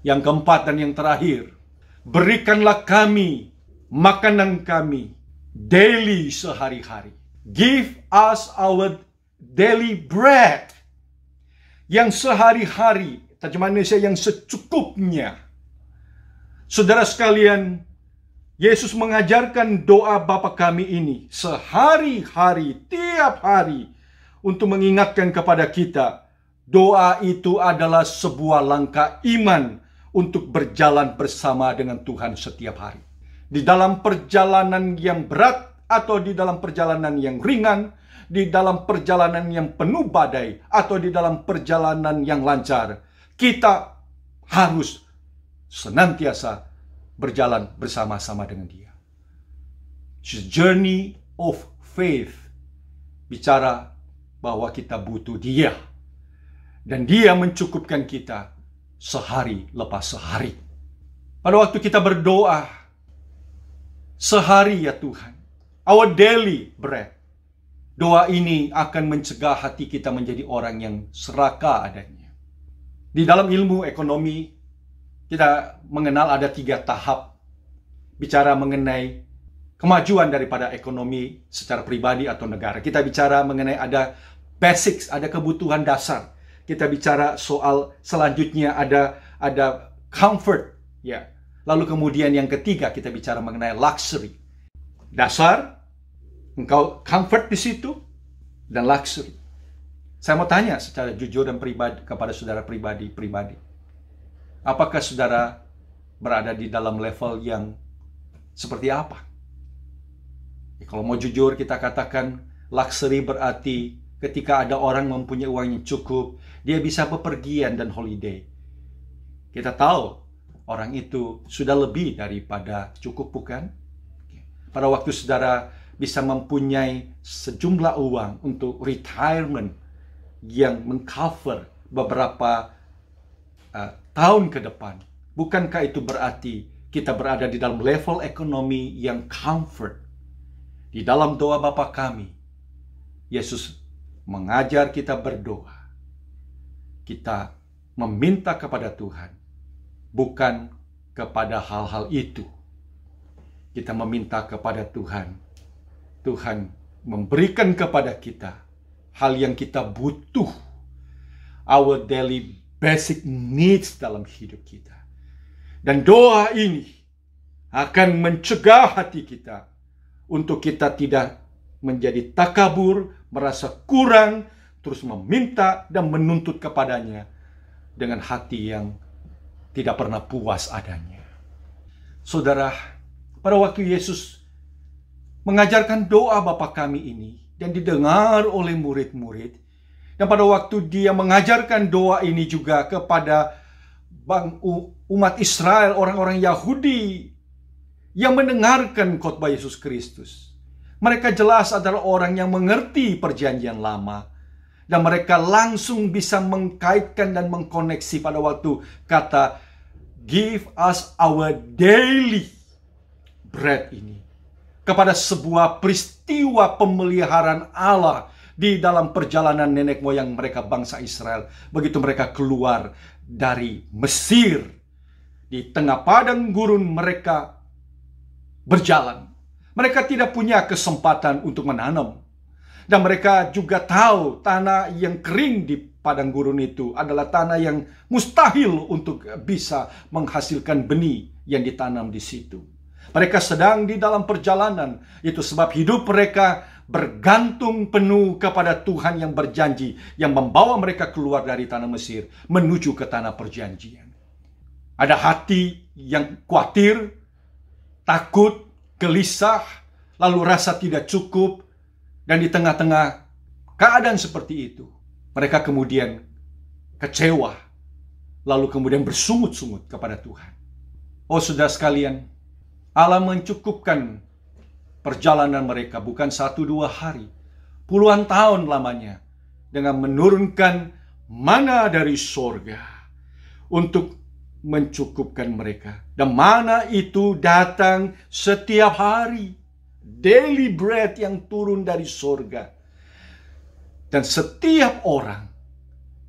Yang keempat dan yang terakhir, berikanlah kami makanan kami daily sehari-hari. Give us our daily bread. Yang sehari-hari, terjemahan Indonesia yang secukupnya. Saudara sekalian, Yesus mengajarkan doa Bapa kami ini sehari-hari, tiap hari, untuk mengingatkan kepada kita, doa itu adalah sebuah langkah iman untuk berjalan bersama dengan Tuhan setiap hari. Di dalam perjalanan yang berat atau di dalam perjalanan yang ringan, di dalam perjalanan yang penuh badai atau di dalam perjalanan yang lancar, kita harus senantiasa berjalan bersama-sama dengan Dia. It's a journey of faith. Bicara bahwa kita butuh Dia. Dan Dia mencukupkan kita sehari lepas sehari. Pada waktu kita berdoa, sehari ya Tuhan, our daily bread. Doa ini akan mencegah hati kita menjadi orang yang serakah adanya. Di dalam ilmu ekonomi, kita mengenal ada 3 tahap bicara mengenai kemajuan daripada ekonomi secara pribadi atau negara. Kita bicara mengenai ada basics, ada kebutuhan dasar. Kita bicara soal selanjutnya ada comfort, ya. Lalu kemudian yang ketiga kita bicara mengenai luxury. Dasar, engkau comfort di situ, dan luxury. Saya mau tanya secara jujur dan pribadi kepada saudara pribadi. Apakah saudara berada di dalam level yang seperti apa? Ya, kalau mau jujur kita katakan luxury berarti ketika ada orang mempunyai uang yang cukup, dia bisa bepergian dan holiday. Kita tahu orang itu sudah lebih daripada cukup, bukan? Pada waktu saudara bisa mempunyai sejumlah uang untuk retirement yang mengcover beberapa tahun ke depan, bukankah itu berarti kita berada di dalam level ekonomi yang comfort? Di dalam doa Bapa kami, Yesus mengajar kita berdoa. Kita meminta kepada Tuhan, bukan kepada hal-hal itu. Kita meminta kepada Tuhan. Tuhan memberikan kepada kita hal yang kita butuh. Our daily basic needs dalam hidup kita. Dan doa ini akan mencegah hati kita untuk kita tidak menjadi takabur, merasa kurang, terus meminta dan menuntut kepadanya dengan hati yang tidak pernah puas adanya. Saudara, pada waktu Yesus mengajarkan doa Bapa kami ini dan didengar oleh murid-murid, dan pada waktu dia mengajarkan doa ini juga kepada umat Israel, orang-orang Yahudi yang mendengarkan khotbah Yesus Kristus, mereka jelas adalah orang yang mengerti perjanjian lama, dan mereka langsung bisa mengkaitkan dan mengkoneksi pada waktu kata "Give us our daily bread" ini kepada sebuah peristiwa pemeliharaan Allah di dalam perjalanan nenek moyang mereka, bangsa Israel. Begitu mereka keluar dari Mesir, di tengah padang gurun mereka berjalan. Mereka tidak punya kesempatan untuk menanam. Dan mereka juga tahu tanah yang kering di padang gurun itu adalah tanah yang mustahil untuk bisa menghasilkan benih yang ditanam di situ. Mereka sedang di dalam perjalanan. Itu sebab hidup mereka bergantung penuh kepada Tuhan yang berjanji, yang membawa mereka keluar dari tanah Mesir menuju ke tanah perjanjian. Ada hati yang khawatir, takut, gelisah, lalu rasa tidak cukup, dan di tengah-tengah keadaan seperti itu, mereka kemudian kecewa, lalu kemudian bersungut-sungut kepada Tuhan. Oh saudara sekalian, Allah mencukupkan perjalanan mereka bukan 1-2 hari, puluhan tahun lamanya, dengan menurunkan mana dari sorga untuk mencukupkan mereka. Dan mana itu datang setiap hari, daily bread yang turun dari sorga. Dan setiap orang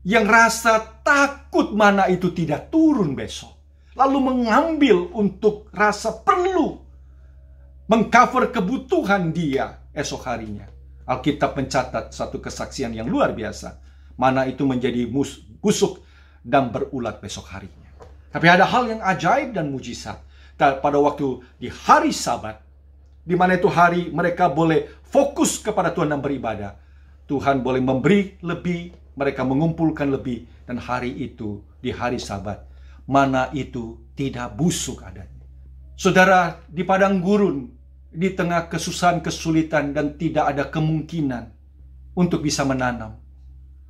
yang rasa takut mana itu tidak turun besok, lalu mengambil untuk rasa perlu mengcover kebutuhan dia esok harinya. Alkitab mencatat satu kesaksian yang luar biasa. Mana itu menjadi busuk dan berulat besok harinya. Tapi ada hal yang ajaib dan mujizat. Pada waktu di hari Sabat, di mana itu hari mereka boleh fokus kepada Tuhan dan beribadah, Tuhan boleh memberi lebih, mereka mengumpulkan lebih. Dan hari itu, di hari Sabat, mana itu tidak busuk adanya. Saudara, di padang gurun, di tengah kesusahan, kesulitan, dan tidak ada kemungkinan untuk bisa menanam,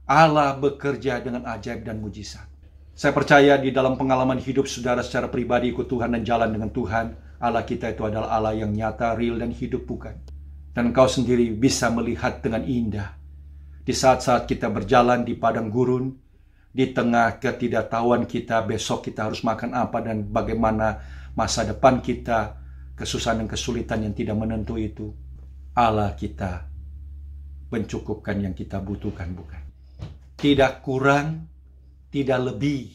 Allah bekerja dengan ajaib dan mujizat. Saya percaya di dalam pengalaman hidup saudara secara pribadi ikut Tuhan dan jalan dengan Tuhan, Allah kita itu adalah Allah yang nyata, real, dan hidup, bukan? Dan engkau sendiri bisa melihat dengan indah di saat-saat kita berjalan di padang gurun, di tengah ketidaktahuan kita besok kita harus makan apa dan bagaimana masa depan kita, kesusahan dan kesulitan yang tidak menentu itu, Allah kita mencukupkan yang kita butuhkan, bukan? Tidak kurang, tidak lebih.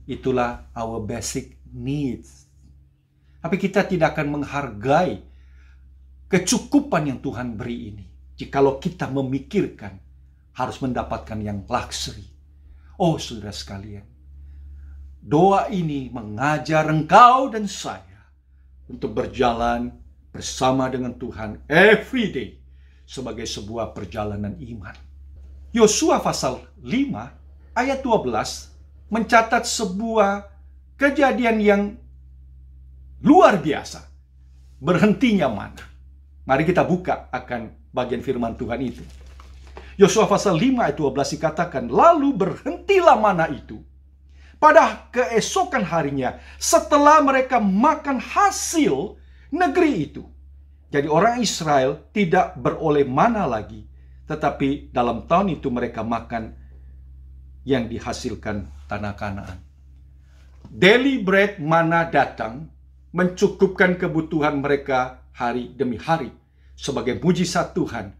Itulah our basic needs. Tapi kita tidak akan menghargai kecukupan yang Tuhan beri ini jikalau kita memikirkan harus mendapatkan yang luxury. Oh saudara sekalian, doa ini mengajar engkau dan saya untuk berjalan bersama dengan Tuhan every day sebagai sebuah perjalanan iman. Yosua pasal 5 ayat 12 mencatat sebuah kejadian yang luar biasa. Berhentinya mana? Mari kita buka akan bagian firman Tuhan itu. Yosua pasal 5 ayat 12 dikatakan, lalu berhentilah mana itu pada keesokan harinya setelah mereka makan hasil negeri itu. Jadi orang Israel tidak beroleh mana lagi, tetapi dalam tahun itu mereka makan yang dihasilkan tanah Kanaan. Daily bread mana datang mencukupkan kebutuhan mereka hari demi hari sebagai mujizat Tuhan.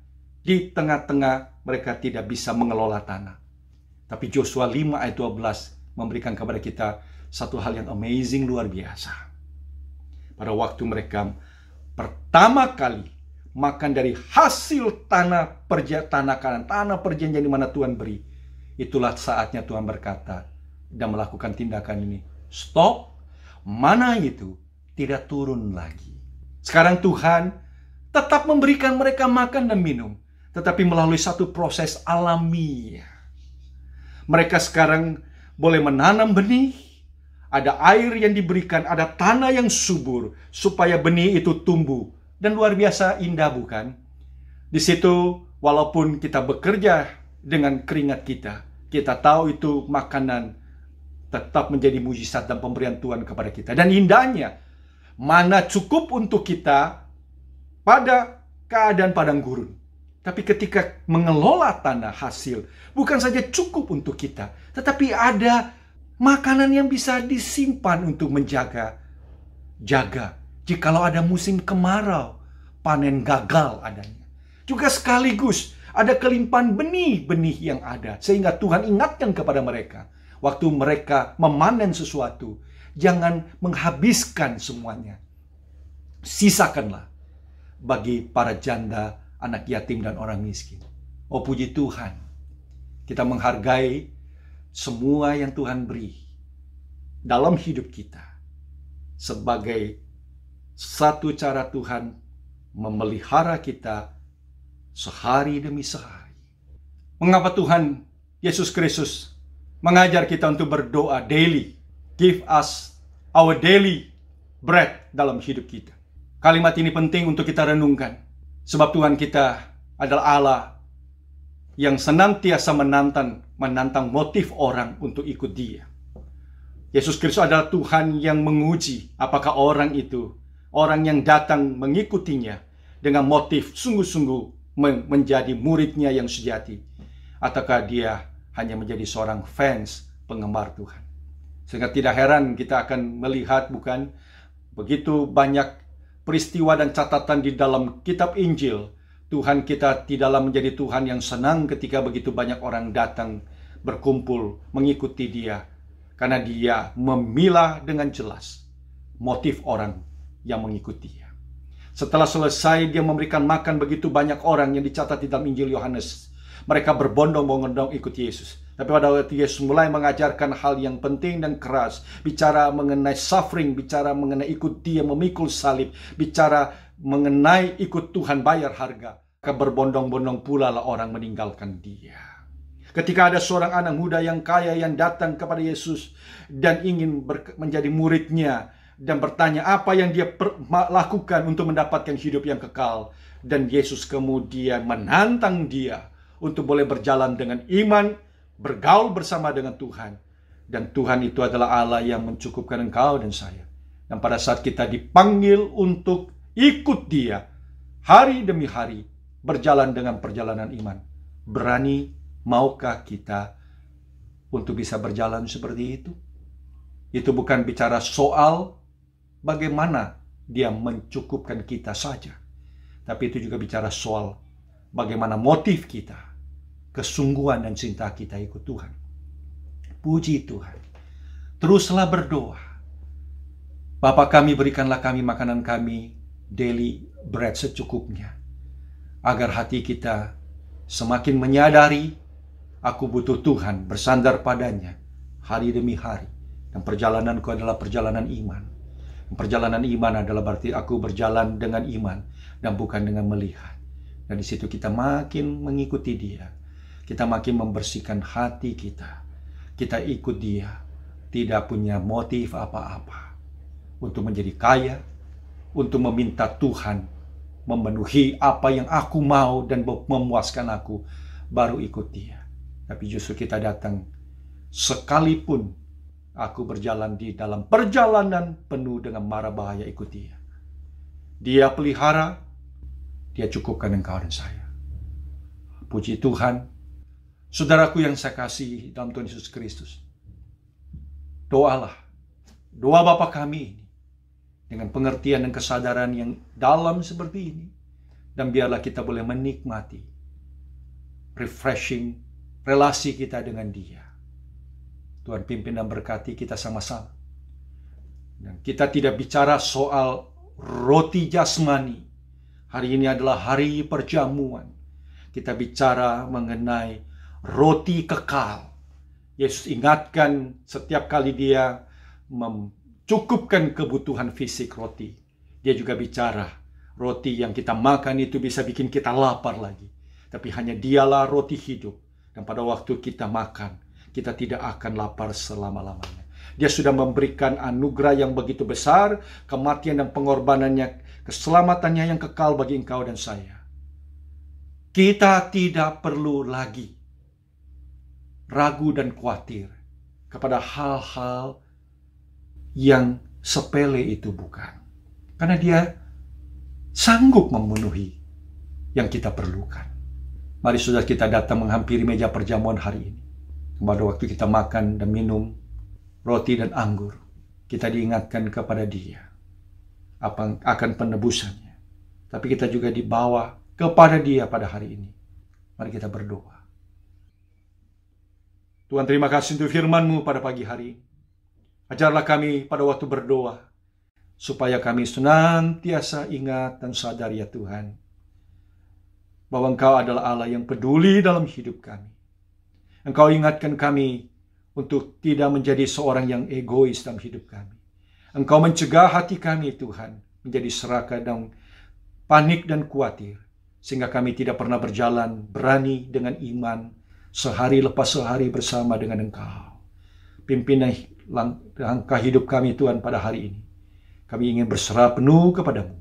Di tengah-tengah mereka tidak bisa mengelola tanah. Tapi Yosua 5 ayat 12 memberikan kepada kita satu hal yang amazing, luar biasa. Pada waktu mereka pertama kali makan dari hasil tanah Kanan, tanah perjanjian di mana Tuhan beri, itulah saatnya Tuhan berkata dan melakukan tindakan ini. Stop, mana itu tidak turun lagi. Sekarang Tuhan tetap memberikan mereka makan dan minum, tetapi melalui satu proses alami. Mereka sekarang boleh menanam benih, ada air yang diberikan, ada tanah yang subur supaya benih itu tumbuh. Dan luar biasa indah, bukan? Di situ walaupun kita bekerja dengan keringat kita tahu itu makanan tetap menjadi mujizat dan pemberian Tuhan kepada kita. Dan indahnya, mana cukup untuk kita pada keadaan padang gurun. Tapi ketika mengelola tanah hasil, bukan saja cukup untuk kita, tetapi ada makanan yang bisa disimpan untuk jaga. Jikalau ada musim kemarau, panen gagal adanya. Juga sekaligus ada kelimpahan benih-benih yang ada. Sehingga Tuhan ingatkan kepada mereka, waktu mereka memanen sesuatu, jangan menghabiskan semuanya. Sisakanlah bagi para janda, anak yatim, dan orang miskin. Oh puji Tuhan, kita menghargai semua yang Tuhan beri dalam hidup kita sebagai satu cara Tuhan memelihara kita sehari demi sehari. Mengapa Tuhan Yesus Kristus mengajar kita untuk berdoa daily? Give us our daily bread dalam hidup kita. Kalimat ini penting untuk kita renungkan. Sebab Tuhan kita adalah Allah yang senantiasa menantang motif orang untuk ikut Dia. Yesus Kristus adalah Tuhan yang menguji apakah orang itu, orang yang datang mengikutinya dengan motif sungguh-sungguh menjadi muridnya yang sejati, ataukah dia hanya menjadi seorang fans penggemar Tuhan. Sehingga tidak heran kita akan melihat, bukan, begitu banyak peristiwa dan catatan di dalam kitab Injil. Tuhan kita tidaklah menjadi Tuhan yang senang ketika begitu banyak orang datang berkumpul mengikuti Dia, karena Dia memilah dengan jelas motif orang yang mengikuti Dia. Setelah selesai Dia memberikan makan begitu banyak orang yang dicatat di dalam Injil Yohanes, mereka berbondong-bondong ikut Yesus. Tapi pada waktu Yesus mulai mengajarkan hal yang penting dan keras, bicara mengenai suffering, bicara mengenai ikut Dia memikul salib, bicara mengenai ikut Tuhan bayar harga, maka berbondong-bondong pula lah orang meninggalkan Dia. Ketika ada seorang anak muda yang kaya yang datang kepada Yesus dan ingin menjadi muridnya dan bertanya apa yang dia lakukan untuk mendapatkan hidup yang kekal, dan Yesus kemudian menantang dia untuk boleh berjalan dengan iman, bergaul bersama dengan Tuhan. Dan Tuhan itu adalah Allah yang mencukupkan engkau dan saya. Dan pada saat kita dipanggil untuk ikut Dia hari demi hari, berjalan dengan perjalanan iman, berani, maukah kita untuk bisa berjalan seperti itu? Itu bukan bicara soal bagaimana Dia mencukupkan kita saja, tapi itu juga bicara soal bagaimana motif kita, kesungguhan dan cinta kita ikut Tuhan. Puji Tuhan. Teruslah berdoa. Bapa kami, berikanlah kami makanan kami, daily bread secukupnya, agar hati kita semakin menyadari aku butuh Tuhan, bersandar padanya hari demi hari. Dan perjalananku adalah perjalanan iman. Perjalanan iman adalah berarti aku berjalan dengan iman dan bukan dengan melihat. Dan di situ kita makin mengikuti Dia. Kita makin membersihkan hati kita. Kita ikut Dia, tidak punya motif apa-apa untuk menjadi kaya, untuk meminta Tuhan memenuhi apa yang aku mau dan memuaskan aku, baru ikut Dia. Tapi justru kita datang, sekalipun aku berjalan di dalam perjalanan penuh dengan mara bahaya, ikut Dia. Dia pelihara, Dia cukupkan engkau dan saya. Puji Tuhan. Saudaraku yang saya kasihi dalam Tuhan Yesus Kristus, doalah, doa Bapa kami ini, dengan pengertian dan kesadaran yang dalam seperti ini, dan biarlah kita boleh menikmati refreshing relasi kita dengan Dia. Tuhan pimpin dan berkati kita sama-sama. Dan kita tidak bicara soal roti jasmani. Hari ini adalah hari perjamuan. Kita bicara mengenai roti kekal. Yesus ingatkan setiap kali Dia mencukupkan kebutuhan fisik roti, Dia juga bicara roti yang kita makan itu bisa bikin kita lapar lagi. Tapi hanya Dialah roti hidup. Dan pada waktu kita makan, kita tidak akan lapar selama-lamanya. Dia sudah memberikan anugerah yang begitu besar, kematian dan pengorbanannya, keselamatannya yang kekal bagi engkau dan saya. Kita tidak perlu lagi ragu dan khawatir kepada hal-hal yang sepele itu bukan. Karena Dia sanggup memenuhi yang kita perlukan. Mari saudara kita datang menghampiri meja perjamuan hari ini. Pada waktu kita makan dan minum roti dan anggur, kita diingatkan kepada Dia akan penebusannya. Tapi kita juga dibawa kepada Dia pada hari ini. Mari kita berdoa. Tuhan, terima kasih untuk firman-Mu pada pagi hari. Ajarlah kami pada waktu berdoa, supaya kami senantiasa ingat dan sadar ya Tuhan, bahwa Engkau adalah Allah yang peduli dalam hidup kami. Engkau ingatkan kami untuk tidak menjadi seorang yang egois dalam hidup kami. Engkau mencegah hati kami Tuhan menjadi serakah dan panik dan khawatir, sehingga kami tidak pernah berjalan berani dengan iman sehari lepas sehari bersama dengan Engkau. Pimpin langkah hidup kami Tuhan pada hari ini. Kami ingin berserah penuh kepadamu.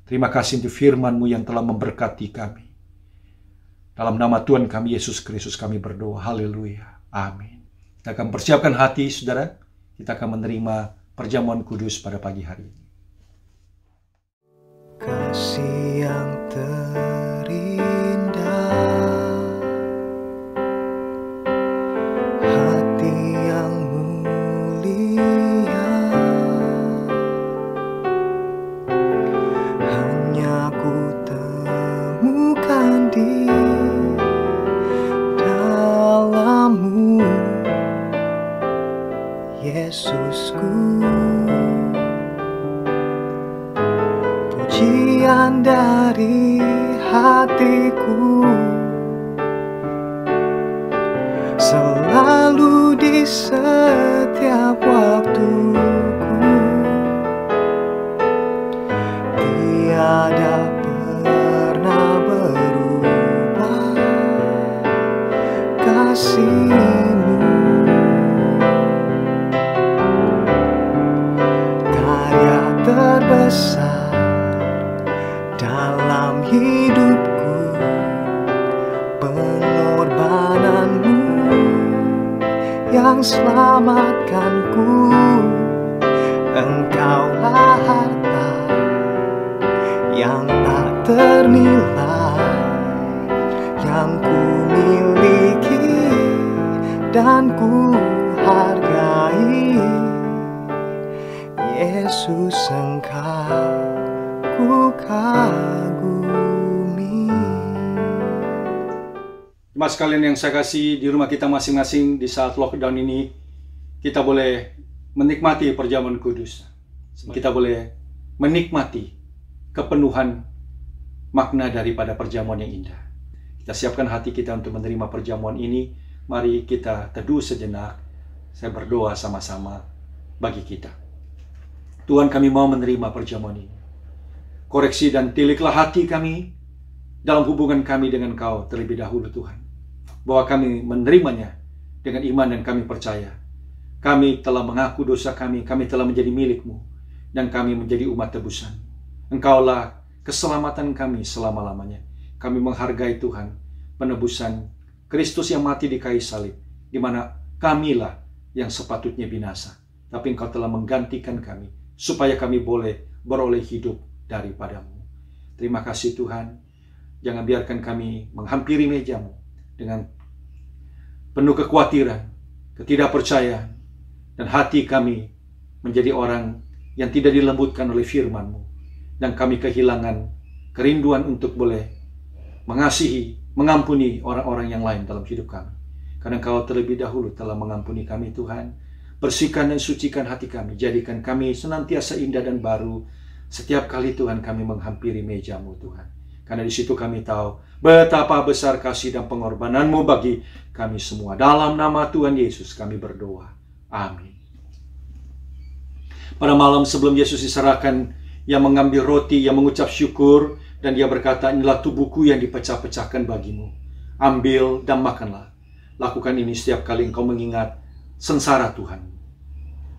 Terima kasih untuk firman-Mu yang telah memberkati kami. Dalam nama Tuhan kami Yesus Kristus kami berdoa. Haleluya. Amin. Kita akan persiapkan hati saudara. Kita akan menerima perjamuan kudus pada pagi hari ini. Kasih yang terindah, hati yang mulia, hanya ku temukan di dalam-Mu, Yesusku. Pujian dari hatiku selalu di setiap waktuku, tiada pernah berubah kasih-Mu. Karya terbesar dalam hidupku, pengorbanan-Mu yang selamatkanku. Engkaulah harta yang tak ternilai, yang ku miliki dan ku hargai. Yesus, Engkau ku kagumi. Jemaat sekalian yang saya kasih, di rumah kita masing-masing di saat lockdown ini, kita boleh menikmati perjamuan kudus. Kita boleh menikmati kepenuhan makna daripada perjamuan yang indah. Kita siapkan hati kita untuk menerima perjamuan ini. Mari kita teduh sejenak. Saya berdoa sama-sama bagi kita. Tuhan, kami mau menerima perjamuan ini. Koreksi dan tiliklah hati kami dalam hubungan kami dengan Kau terlebih dahulu Tuhan. Bahwa kami menerimanya dengan iman dan kami percaya. Kami telah mengaku dosa kami telah menjadi milik-Mu, dan kami menjadi umat tebusan. Engkaulah keselamatan kami selama-lamanya. Kami menghargai Tuhan, penebusan Kristus yang mati di kayu salib, di mana kamilah yang sepatutnya binasa. Tapi Engkau telah menggantikan kami, supaya kami boleh beroleh hidup daripada-Mu. Terima kasih Tuhan. Jangan biarkan kami menghampiri meja-Mu dengan penuh kekhawatiran, ketidakpercayaan, dan hati kami menjadi orang yang tidak dilembutkan oleh firman-Mu, dan kami kehilangan kerinduan untuk boleh mengasihi, mengampuni orang-orang yang lain dalam hidup kami. Karena Engkau terlebih dahulu telah mengampuni kami Tuhan. Bersihkan dan sucikan hati kami, jadikan kami senantiasa indah dan baru setiap kali Tuhan kami menghampiri meja-Mu Tuhan. Karena di situ kami tahu betapa besar kasih dan pengorbanan-Mu bagi kami semua. Dalam nama Tuhan Yesus kami berdoa. Amin. Pada malam sebelum Yesus diserahkan yang mengambil roti, yang mengucap syukur, dan dia berkata, inilah tubuhku yang dipecah-pecahkan bagimu. Ambil dan makanlah. Lakukan ini setiap kali engkau mengingat sengsara Tuhan.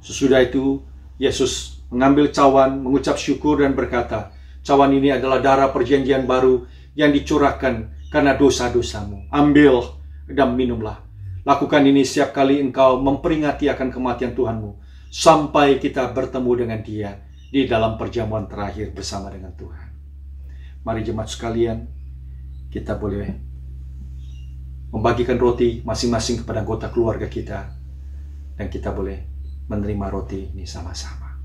Sesudah itu, Yesus mengambil cawan, mengucap syukur dan berkata, cawan ini adalah darah perjanjian baru yang dicurahkan karena dosa-dosamu. Ambil dan minumlah. Lakukan ini setiap kali engkau memperingati akan kematian Tuhanmu, sampai kita bertemu dengan Dia di dalam perjamuan terakhir bersama dengan Tuhan. Mari jemaat sekalian, kita boleh membagikan roti masing-masing kepada anggota keluarga kita, dan kita boleh menerima roti ini sama-sama.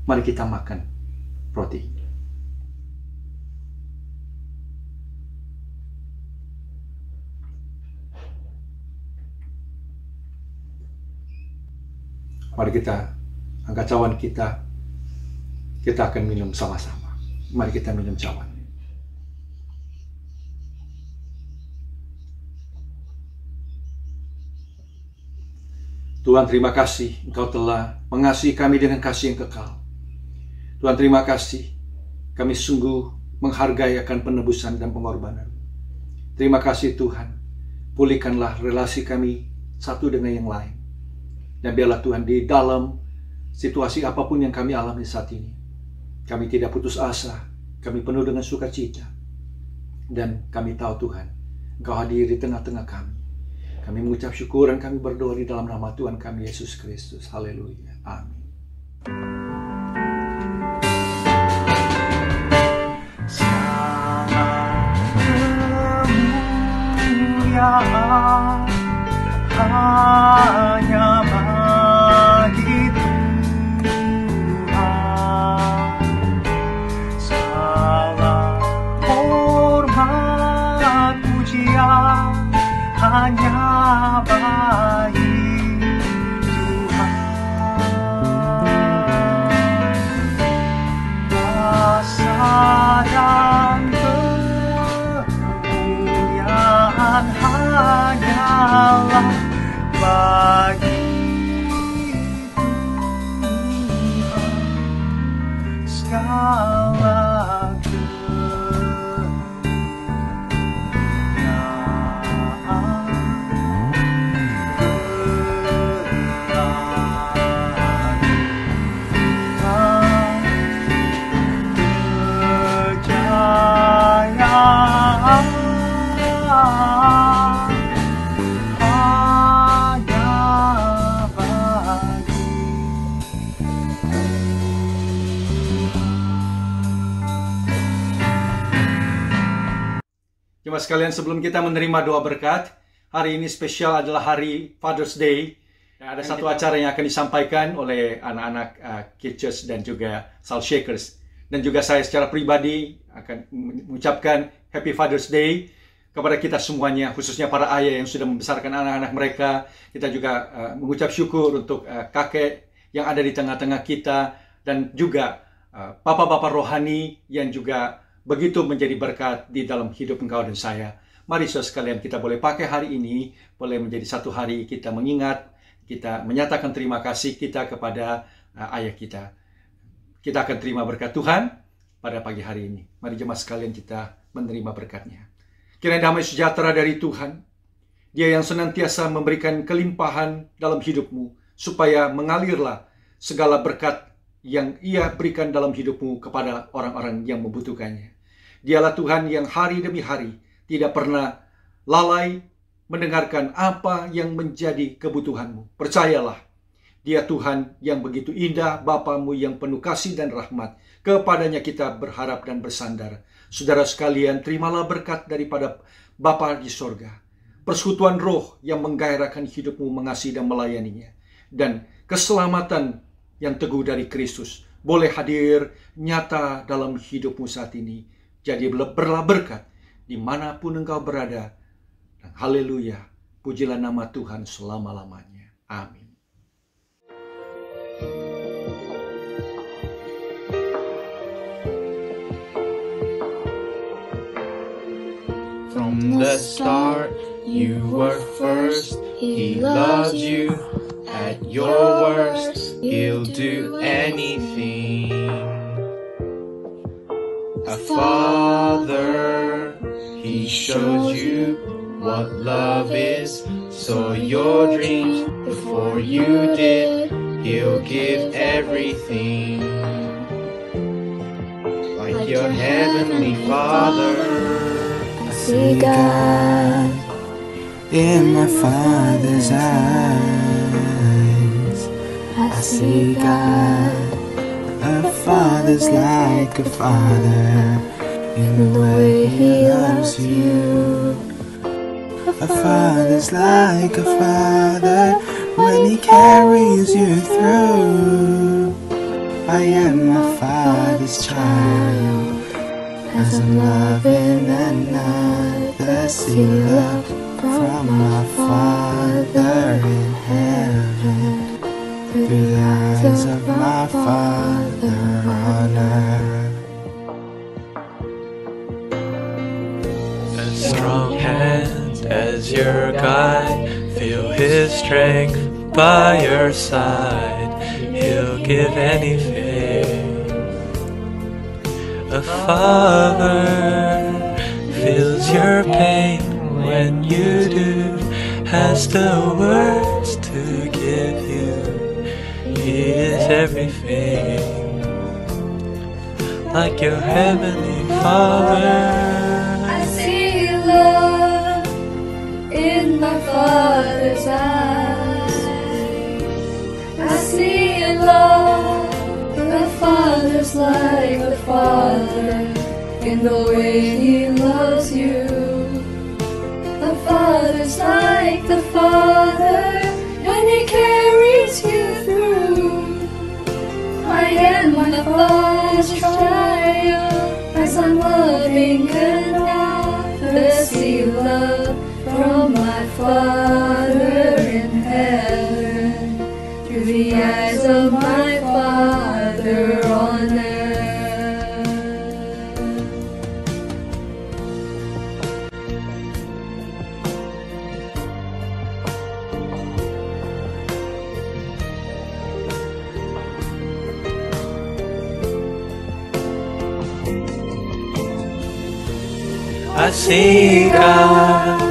Mari kita makan roti ini. Mari kita angkat cawan kita. Kita akan minum sama-sama. Mari kita minum cawan. Tuhan, terima kasih Engkau telah mengasihi kami dengan kasih yang kekal. Tuhan, terima kasih. Kami sungguh menghargai akan penebusan dan pengorbanan. Terima kasih Tuhan. Pulihkanlah relasi kami satu dengan yang lain. Dan biarlah Tuhan, di dalam situasi apapun yang kami alami saat ini, kami tidak putus asa, kami penuh dengan sukacita. Dan kami tahu Tuhan, Engkau hadir di tengah-tengah kami. Kami mengucap syukur dan kami berdoa di dalam nama Tuhan kami Yesus Kristus. Haleluya. Amin. Kemuliaan hanya bagi Tuhan. Segala hormat pujian hanya bagi Tuhan. Kuasa dan kemuliaan hanyalah bagi Tuhan. Segala Jemaat sekalian, sebelum kita menerima doa berkat, hari ini spesial adalah hari Father's Day. Ada satu acara yang akan disampaikan oleh anak-anak Kids dan juga Salt Shakers. Dan juga saya secara pribadi akan mengucapkan Happy Father's Day kepada kita semuanya, khususnya para ayah yang sudah membesarkan anak-anak mereka. Kita juga mengucap syukur untuk kakek yang ada di tengah-tengah kita, dan juga bapak-bapak rohani yang juga begitu menjadi berkat di dalam hidup engkau dan saya. Mari saudara sekalian, kita boleh pakai hari ini, boleh menjadi satu hari kita mengingat, kita menyatakan terima kasih kita kepada ayah kita. Kita akan terima berkat Tuhan pada pagi hari ini. Mari jemaat sekalian, kita menerima berkatnya. Kiranya damai sejahtera dari Tuhan, Dia yang senantiasa memberikan kelimpahan dalam hidupmu, supaya mengalirlah segala berkat yang Ia berikan dalam hidupmu kepada orang-orang yang membutuhkannya. Dialah Tuhan yang hari demi hari tidak pernah lalai mendengarkan apa yang menjadi kebutuhanmu. Percayalah, Dia Tuhan yang begitu indah, Bapamu yang penuh kasih dan rahmat. Kepadanya kita berharap dan bersandar. Saudara sekalian, terimalah berkat daripada Bapa di sorga. Persekutuan roh yang menggairahkan hidupmu mengasihi dan melayaninya. Dan keselamatan yang teguh dari Kristus boleh hadir nyata dalam hidupmu saat ini. Jadi berlah berkat dimanapun engkau berada. Dan haleluya, pujilah nama Tuhan selama-lamanya. Amin. From the start, you were first. He loves you. At your worst, He'll do anything. A father, he shows you what love is. Saw your dreams before you did. He'll give everything. Like your heavenly Father. I see God in my Father's eyes. I see God. A father's like a father in the way he loves you. A father's like a father when he carries you through. I am my Father's child as I'm loving another. See love from my Father in heaven through the eyes of my Father on earth. As strong hand as your guide, feel his strength by your side. He'll give anything. A father feels your pain when you do, has the words to give you. He is everything, like your heavenly Father. I see love in my Father's eyes. I see love, the Father's like the Father in the way He loves you. The Father's like the Father when He carries you through. I am my Father's child as I'm loving another. See love from my Father in heaven through the eyes of my Father on earth. I see God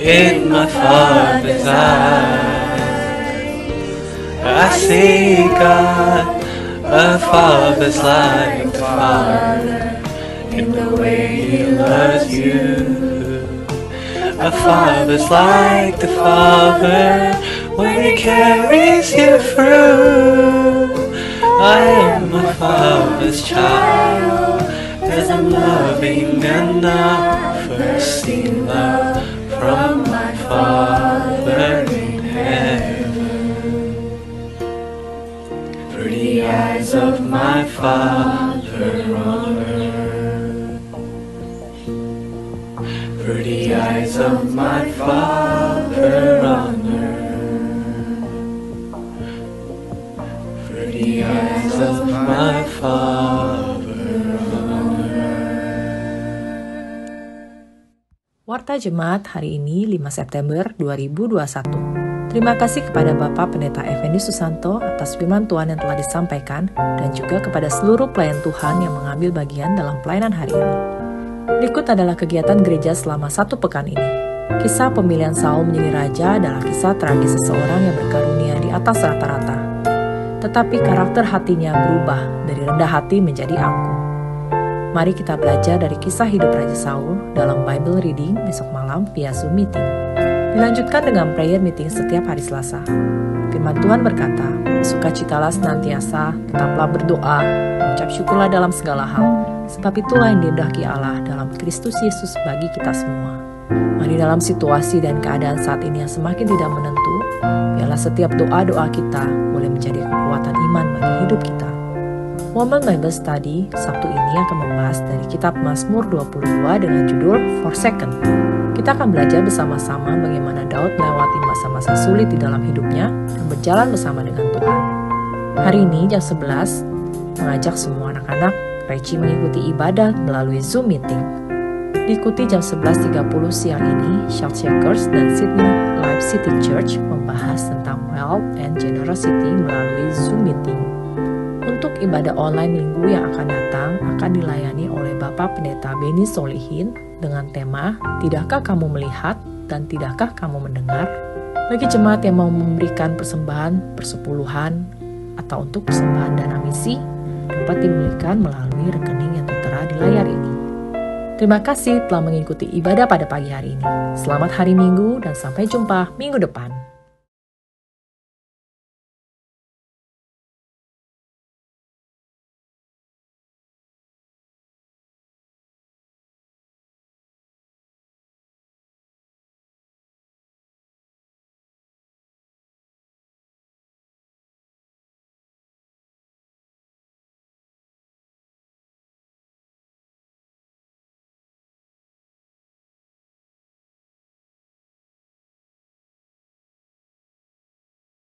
in my Father's eyes. I see God, a Father's like the Father in the way He loves you. A Father's like the Father when He carries you through. I am my Father's child as I'm loving another. See love from my Father in heaven through the eyes of my Father on earth. Through the eyes of my Father on earth. Through the eyes of my Father. Warta Jemaat hari ini 5 September 2021. Terima kasih kepada Bapak Pendeta Effendi Susanto atas firman Tuhan yang telah disampaikan dan juga kepada seluruh pelayan Tuhan yang mengambil bagian dalam pelayanan hari ini. Berikut adalah kegiatan gereja selama 1 pekan ini. Kisah pemilihan Saul menjadi raja adalah kisah tragis seseorang yang berkarunia di atas rata-rata. Tetapi karakter hatinya berubah dari rendah hati menjadi angkuh. Mari kita belajar dari kisah hidup Raja Saul dalam Bible Reading besok malam via Zoom Meeting. Dilanjutkan dengan prayer meeting setiap hari Selasa. Firman Tuhan berkata, sukacitalah senantiasa, tetaplah berdoa, mengucap syukurlah dalam segala hal, sebab itulah yang dikehendaki Allah dalam Kristus Yesus bagi kita semua. Mari dalam situasi dan keadaan saat ini yang semakin tidak menentu, biarlah setiap doa-doa kita boleh menjadi kekuatan iman bagi hidup kita. Momen Bible Study Sabtu ini akan membahas dari kitab Mazmur 22 dengan judul Forsaken. Kita akan belajar bersama-sama bagaimana Daud melewati masa-masa sulit di dalam hidupnya dan berjalan bersama dengan Tuhan. Hari ini jam 11, mengajak semua anak-anak Reci mengikuti ibadah melalui Zoom Meeting. Diikuti jam 11.30 siang ini, Shell Shakers dan Sydney Life City Church membahas tentang wealth and generosity melalui Zoom Meeting. Untuk Untuk ibadah online minggu yang akan datang akan dilayani oleh Bapak Pendeta Beni Solihin dengan tema Tidakkah kamu melihat dan tidakkah kamu mendengar? Bagi jemaat yang mau memberikan persembahan, persepuluhan, atau untuk persembahan dana misi, dapat diberikan melalui rekening yang tertera di layar ini. Terima kasih telah mengikuti ibadah pada pagi hari ini. Selamat hari Minggu dan sampai jumpa minggu depan.